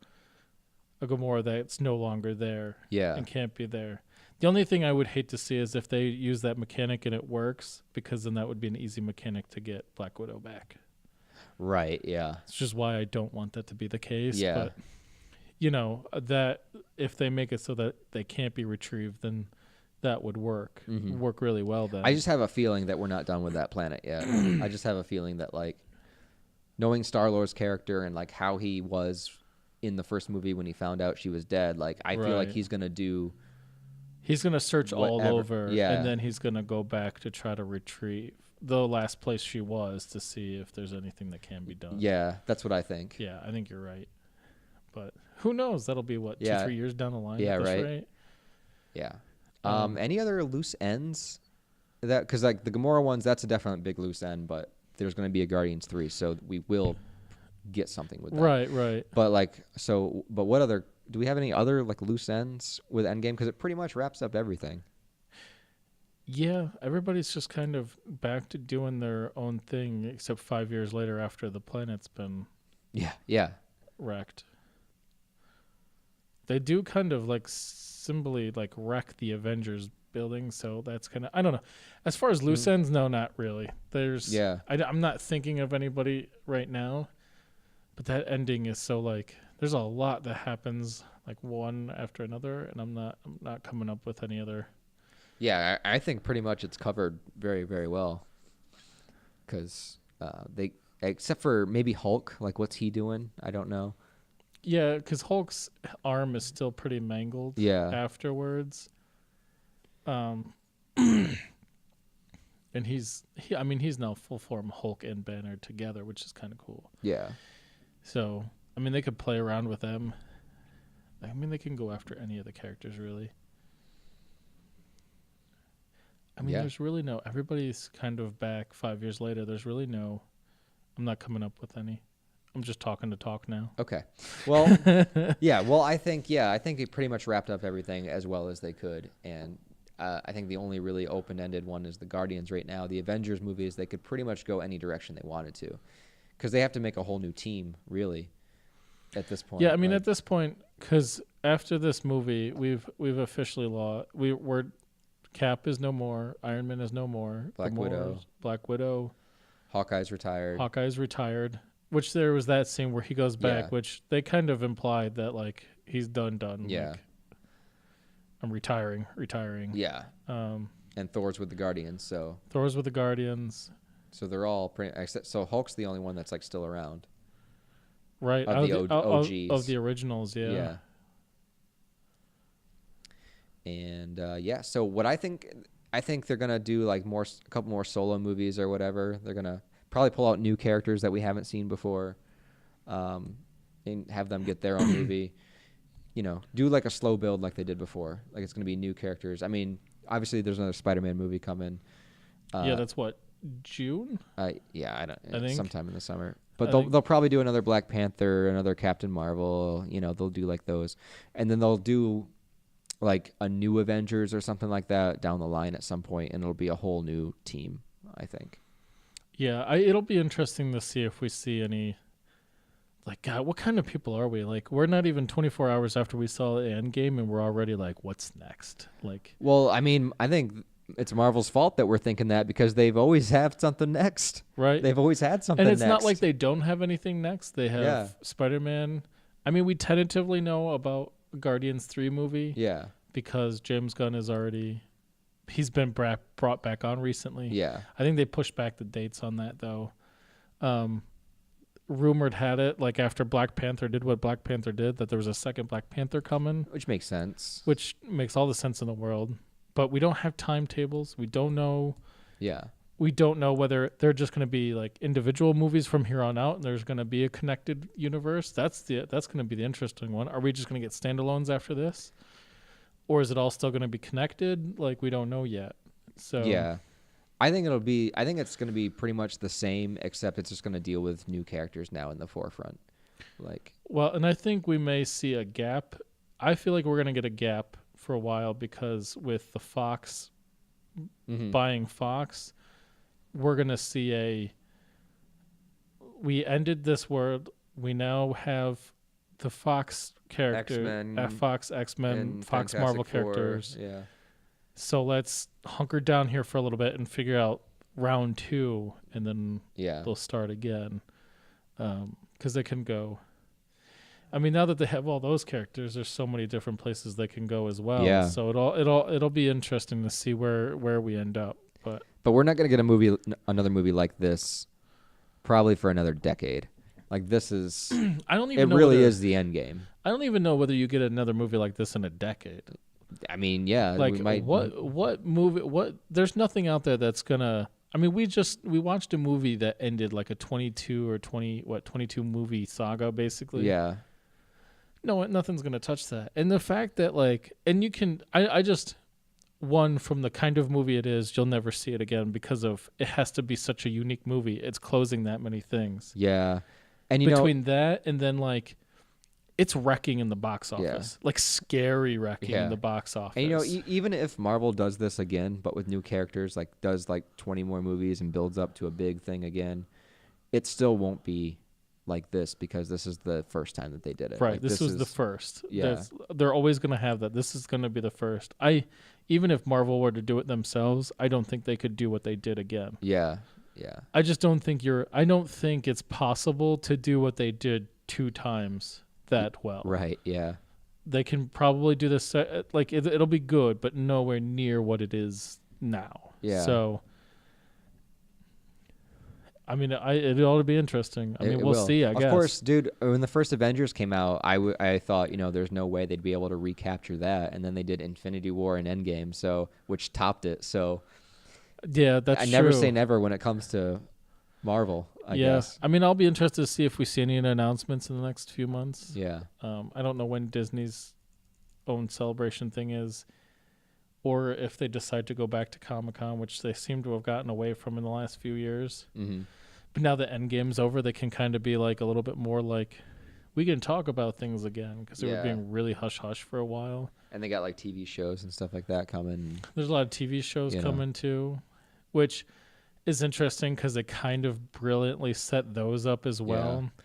a Gamora that's no longer there. Yeah. And can't be there. The only thing I would hate to see is if they use that mechanic and it works, because then that would be an easy mechanic to get Black Widow back. Right, yeah. It's just why I don't want that to be the case. Yeah. But, that if they make it so that they can't be retrieved, then that would work. Work really well then. I just have a feeling that we're not done with that planet yet. I just have a feeling that, like, knowing Star-Lord's character and, like, how he was in the first movie when he found out she was dead, like, I feel like he's going to do... He's going to search all over, yeah. And then he's going to go back to try to retrieve the last place she was to see if there's anything that can be done. Yeah, that's what I think. Yeah, I think you're right. But who knows? That'll be, 2-3 years down the line? Yeah, at this right. rate? Yeah. Any other loose ends? Because, like, the Gamora ones, that's a definite big loose end, but there's going to be a Guardians 3, so we will get something with that. Right. But, like, but what other... Do we have any other like loose ends with Endgame? Because it pretty much wraps up everything. Yeah, everybody's just kind of back to doing their own thing, except 5 years later after the planet's been Yeah. wrecked. They do kind of like simply like wreck the Avengers building, so that's kind of, I don't know. As far as loose ends, no, not really. Yeah. I'm not thinking of anybody right now, but that ending is so like there's a lot that happens like one after another, and I'm not coming up with any other. Yeah, I think pretty much it's covered very, very well. Because they, except for maybe Hulk, like what's he doing? I don't know. Yeah, because Hulk's arm is still pretty mangled. Yeah. Afterwards, and he's now full form Hulk and Banner together, which is kind of cool. Yeah. So I mean, they could play around with them. I mean, they can go after any of the characters really. I mean, there's really no. Everybody's kind of back 5 years later. There's really no. I'm not coming up with any. I'm just talking to talk now. Okay. Well, yeah. Well, I think it pretty much wrapped up everything as well as they could, and I think the only really open-ended one is the Guardians right now. The Avengers movies, they could pretty much go any direction they wanted to, because they have to make a whole new team, really, at this point. Yeah, I mean, at this point, because after this movie, we've officially we're Cap is no more, Iron Man is no more, Black Widow, Hawkeye's retired. Which there was that scene where he goes back, which they kind of implied that like he's done. Yeah. Like, I'm retiring. Yeah. And Thor's with the Guardians, so. Thor's with the Guardians. So they're all pretty. So Hulk's the only one that's like still around. Right. Of the OGs. Of the originals, yeah. Yeah. And so what I think they're gonna do like a couple more solo movies or whatever. They're gonna probably pull out new characters that we haven't seen before, and have them get their own movie. You know, do like a slow build like they did before. Like it's gonna be new characters. I mean, obviously there's another Spider-Man movie coming. Yeah, that's what, June? I think sometime in the summer. But they'll probably do another Black Panther, another Captain Marvel. You know, they'll do like those, and then they'll do like a new Avengers or something like that down the line at some point, and it'll be a whole new team, I think. Yeah, it'll be interesting to see if we see any. Like, God, what kind of people are we? Like, we're not even 24 hours after we saw the Endgame, and we're already like, what's next? Like, well, I mean, I think it's Marvel's fault that we're thinking that, because they've always had something next. Right. They've always had something next. And it's next. not like they don't have anything next. They have Spider-Man. I mean, we tentatively know about Guardians 3 movie. Yeah. Because James Gunn is already... He's been brought back on recently. Yeah. I think they pushed back the dates on that, though. Rumored had it, like after Black Panther did what Black Panther did, that there was a second Black Panther coming. Which makes sense. Which makes all the sense in the world. But we don't have timetables. We don't know. Yeah. We don't know whether they're just going to be like individual movies from here on out, and there's going to be a connected universe. That's going to be the interesting one. Are we just going to get standalones after this? Or is it all still going to be connected? Like, we don't know yet. So yeah, I think it's going to be pretty much the same, except it's just going to deal with new characters now in the forefront. Like, well, and I think we may see a gap. I feel like we're going to get a gap for a while, because with the Fox buying Fox, we're going to see we ended this world. We now have the Fox character, Fox X-Men, Fox Marvel characters. Yeah. So let's hunker down here for a little bit and figure out round 2, and then they'll start again. Because they can go. I mean, now that they have all those characters, there's so many different places they can go as well. Yeah. So it'll be interesting to see where we end up. But we're not going to get another movie like this, probably for another decade. Like, this is... I don't even know. It really is the end game. I don't even know whether you get another movie like this in a decade. I mean, yeah. Like, we might, what movie... There's nothing out there that's going to... I mean, we watched a movie that ended like a 22 movie saga, basically. Yeah. No, nothing's going to touch that. And the fact that, like... And you can... I just... One, from the kind of movie it is, you'll never see it again, because of... It has to be such a unique movie. It's closing that many things. Yeah. And between that and then, like, it's wrecking in the box office, like scary wrecking in the box office. And even if Marvel does this again, but with new characters, like does like 20 more movies and builds up to a big thing again, it still won't be like this because this is the first time that they did it. Right. Like, this was the first. Yeah. They're always going to have that. This is going to be the first. Even if Marvel were to do it themselves, I don't think they could do what they did again. Yeah. Yeah. I just don't think I don't think it's possible to do what they did 2 times that well. Right. Yeah. They can probably do this, like it'll be good, but nowhere near what it is now. Yeah. So, I mean, it ought to be interesting. I mean, we'll see, I guess. Of course, dude, when the first Avengers came out, I thought, there's no way they'd be able to recapture that. And then they did Infinity War and Endgame, which topped it. So, yeah, that's true. I never say never when it comes to Marvel, I guess. I mean, I'll be interested to see if we see any announcements in the next few months. Yeah. I don't know when Disney's own celebration thing is, or if they decide to go back to Comic-Con, which they seem to have gotten away from in the last few years. Mm-hmm. But now that Endgame's over, they can kind of be like a little bit more like, we can talk about things again, because they were being really hush-hush for a while. And they got like TV shows and stuff like that coming. There's a lot of TV shows coming too, which is interesting because they kind of brilliantly set those up as well. Yeah.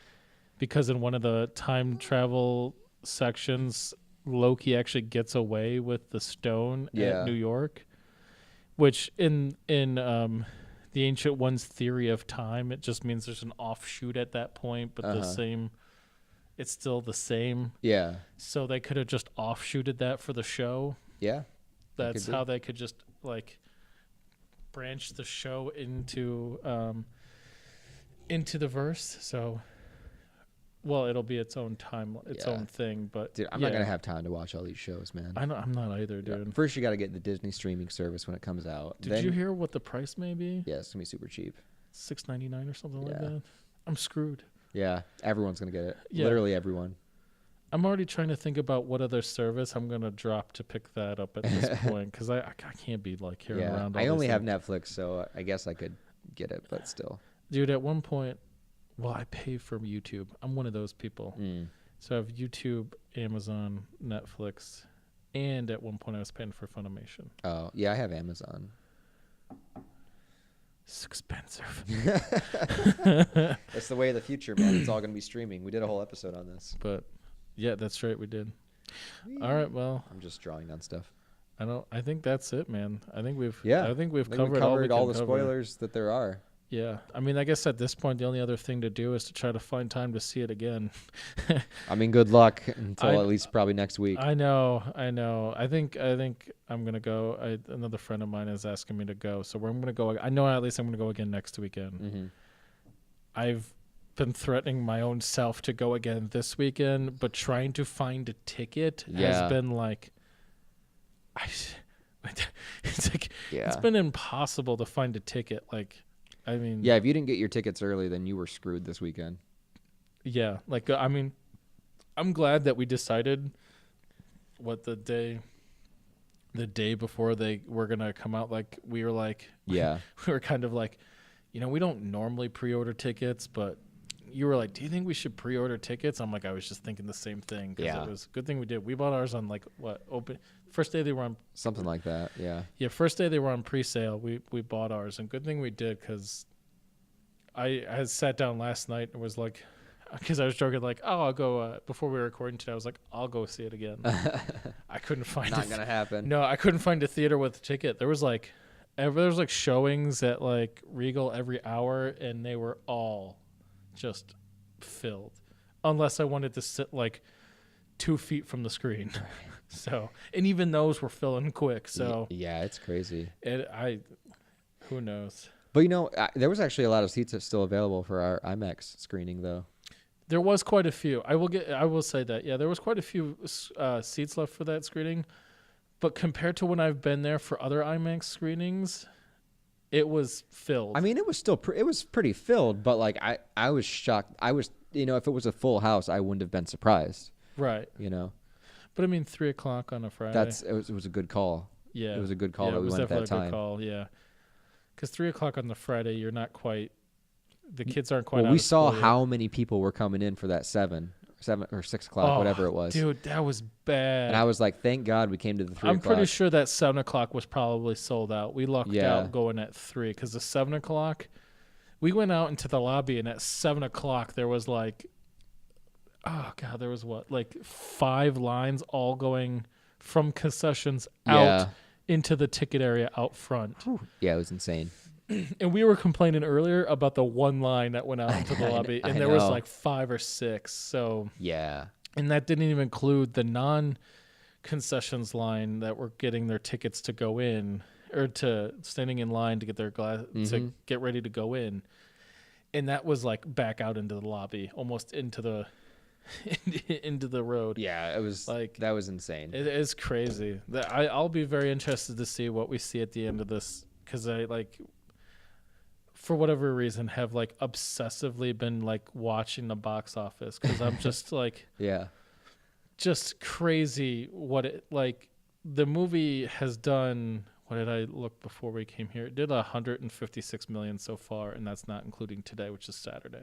Because in one of the time travel sections, Loki actually gets away with the stone at New York, which in the Ancient One's theory of time, it just means there's an offshoot at that point, but it's still the same. Yeah. So they could have just offshooted that for the show. Yeah. That's how they could just like branch the show into the verse. So, well, it'll be its own time, its own thing. But dude, I'm not gonna have time to watch all these shows, man. I'm not either, dude. Yeah. First, you got to get the Disney streaming service when it comes out. Did you hear what the price may be? Yeah, it's gonna be super cheap. $6.99 or something like that. I'm screwed. Yeah, everyone's gonna get it. Yeah. Literally everyone. I'm already trying to think about what other service I'm gonna drop to pick that up at this point, because I can't be like hearing around. I only have Netflix, so I guess I could get it, but still. Dude, at one point, I pay for YouTube. I'm one of those people. So I have YouTube, Amazon, Netflix, and at one point I was paying for Funimation. Oh, yeah, I have Amazon. It's expensive. It's the way of the future, man. It's all going to be streaming. We did a whole episode on this. But, yeah, that's right, we did. All right, well. I'm just drawing on stuff. I think that's it, man. I think we've covered all the spoilers that there are. Yeah. I mean, I guess at this point, the only other thing to do is to try to find time to see it again. I mean, good luck until at least probably next week. I know. I think I'm going to go. Another friend of mine is asking me to go. So I'm going to go. I know at least I'm going to go again next weekend. Mm-hmm. I've been threatening my own self to go again this weekend, but trying to find a ticket has been like, it's been impossible to find a ticket. Like, I mean, yeah, if you didn't get your tickets early, then you were screwed this weekend. Yeah, like I mean, I'm glad that we decided the day before they were gonna come out. Like we were like, we were kind of like, we don't normally pre-order tickets, but you were like, do you think we should pre-order tickets? I'm like, I was just thinking the same thing. It was a good thing we did. We bought ours on first day they were on something like that. Yeah, first day they were on pre-sale. We bought ours, and good thing we did, because I had sat down last night and was like, because I was joking like, oh, I'll go before we were recording today. I was like, I'll go see it again. I couldn't find not gonna happen. No, I couldn't find a theater with a ticket. There was like showings at like Regal every hour, and they were all just filled, unless I wanted to sit like 2 feet from the screen. So, and even those were filling quick. So yeah, it's crazy. Who knows? But there was actually a lot of seats that's still available for our IMAX screening, though. There was quite a few. I will say that. Yeah, there was quite a few seats left for that screening. But compared to when I've been there for other IMAX screenings, it was filled. I mean, it was still it was pretty filled, but like I was shocked. I was, if it was a full house, I wouldn't have been surprised. Right. But I mean, 3:00 on a Friday. It was a good call. Yeah, it was a good call that we went at that time. It was definitely a good call. Yeah, because 3:00 on the Friday, you're not quite. The kids aren't quite. Well, we saw how many people were coming in for that 7, 7 or 6 o'clock, whatever it was. Dude, that was bad. And I was like, thank God we came to the 3 I'm o'clock. pretty sure that 7 o'clock was probably sold out. We lucked out going at 3 because the 7 o'clock, we went out into the lobby, and at 7 o'clock there was like, oh God, there was what, like 5 lines all going from concessions out into the ticket area out front. Yeah, it was insane. And we were complaining earlier about the one line that went out into the lobby, and there was like 5 or 6. So yeah, and that didn't even include the non-concessions line that were getting their tickets to go in, or to standing in line to get their glass to get ready to go in, and that was like back out into the lobby, almost into the into the road. Yeah, it was like that was insane. It is crazy. I'll be very interested to see what we see at the end of this, because I like, for whatever reason, have like obsessively been like watching the box office, because I'm just like, just crazy what it, like, the movie has done. What did I look before we came here? It did 156 million so far, and that's not including today, which is Saturday.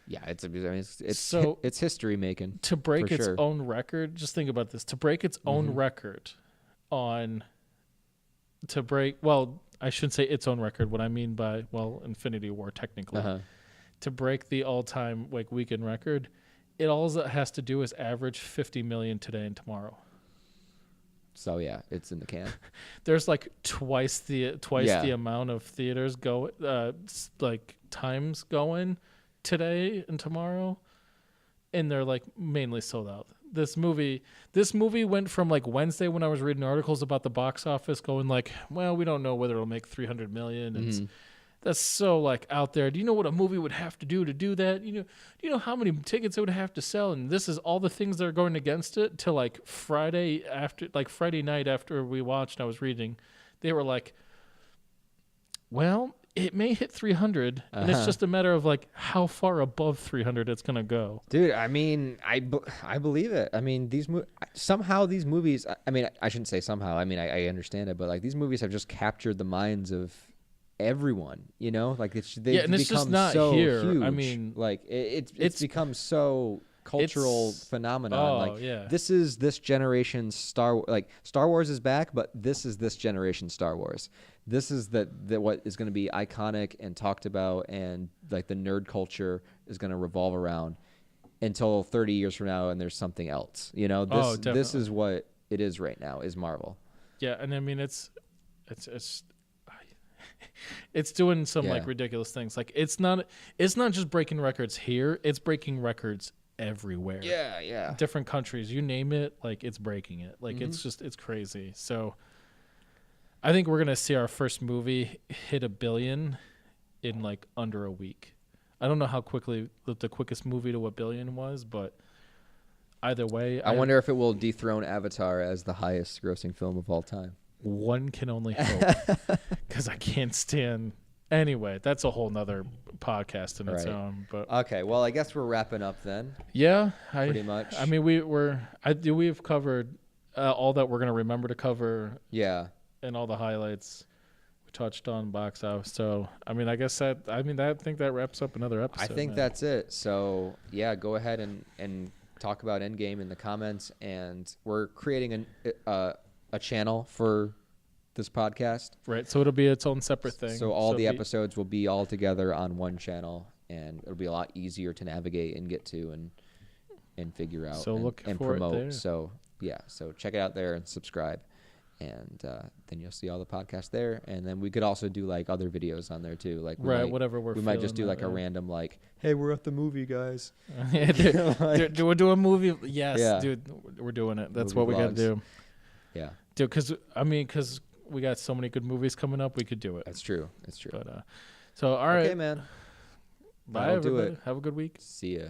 Yeah, it's history making. To break its own record, just think about this. To break its own record well, I shouldn't say its own record. What I mean by, well, Infinity War technically. To break the all-time like weekend record, all it has to do is average 50 million today and tomorrow. So yeah, it's in the can. There's like twice the amount of theaters like times going today and tomorrow, and they're like mainly sold out. This movie went from like Wednesday, when I was reading articles about the box office, going like, well, we don't know whether it'll make 300 million. And that's so like out there. Do you know what a movie would have to do that? Do you know how many tickets it would have to sell? And this is all the things that are going against it. Till like Friday night after we watched, I was reading, they were like, well, it may hit 300, and it's just a matter of like how far above 300 it's gonna go. Dude, I mean, I believe it. I mean, somehow these movies. I mean, I shouldn't say somehow. I mean, I understand it, but like these movies have just captured the minds of everyone. Like they've and it's become just not so here. huge. I mean, like it's become so cultural phenomenon. This is this generation's Star Wars is back, but this is this generation's Star Wars. This is what is going to be iconic and talked about, and like the nerd culture is going to revolve around until 30 years from now, and there's something else. This is what it is right now, is Marvel. Yeah, and I mean it's doing some like ridiculous things. Like it's not just breaking records here, it's breaking records everywhere. Yeah. Different countries, you name it, like it's breaking it. Like it's crazy. So I think we're going to see our first movie hit $1 billion in like under a week. I don't know how quickly the quickest movie to $1 billion was, but either way, I wonder if it will dethrone Avatar as the highest grossing film of all time. One can only hope, because I can't stand. Anyway, that's a whole nother podcast in its own. But okay, well, I guess we're wrapping up then. Yeah, pretty much. I mean, we've covered all that we're going to remember to cover. Yeah. And all the highlights we touched on box office. So I mean, I think that wraps up another episode. I think that's it. So yeah, go ahead and talk about Endgame in the comments, and we're creating a channel for this podcast. Right. So it'll be its own separate thing. So all the episodes will be all together on one channel, and it'll be a lot easier to navigate and get to and figure out. So look and for promote. it there. So yeah, so check it out there and subscribe. And then you'll see all the podcasts there, and then we could also do like other videos on there too, like we might just do like a random like, hey, we're at the movie, guys. We're doing a movie. Yes, dude, we're doing it. That's what we got to do. Yeah, dude, because we got so many good movies coming up, we could do it. That's true. But so all right, okay, man. Bye, everybody. Have a good week. See ya.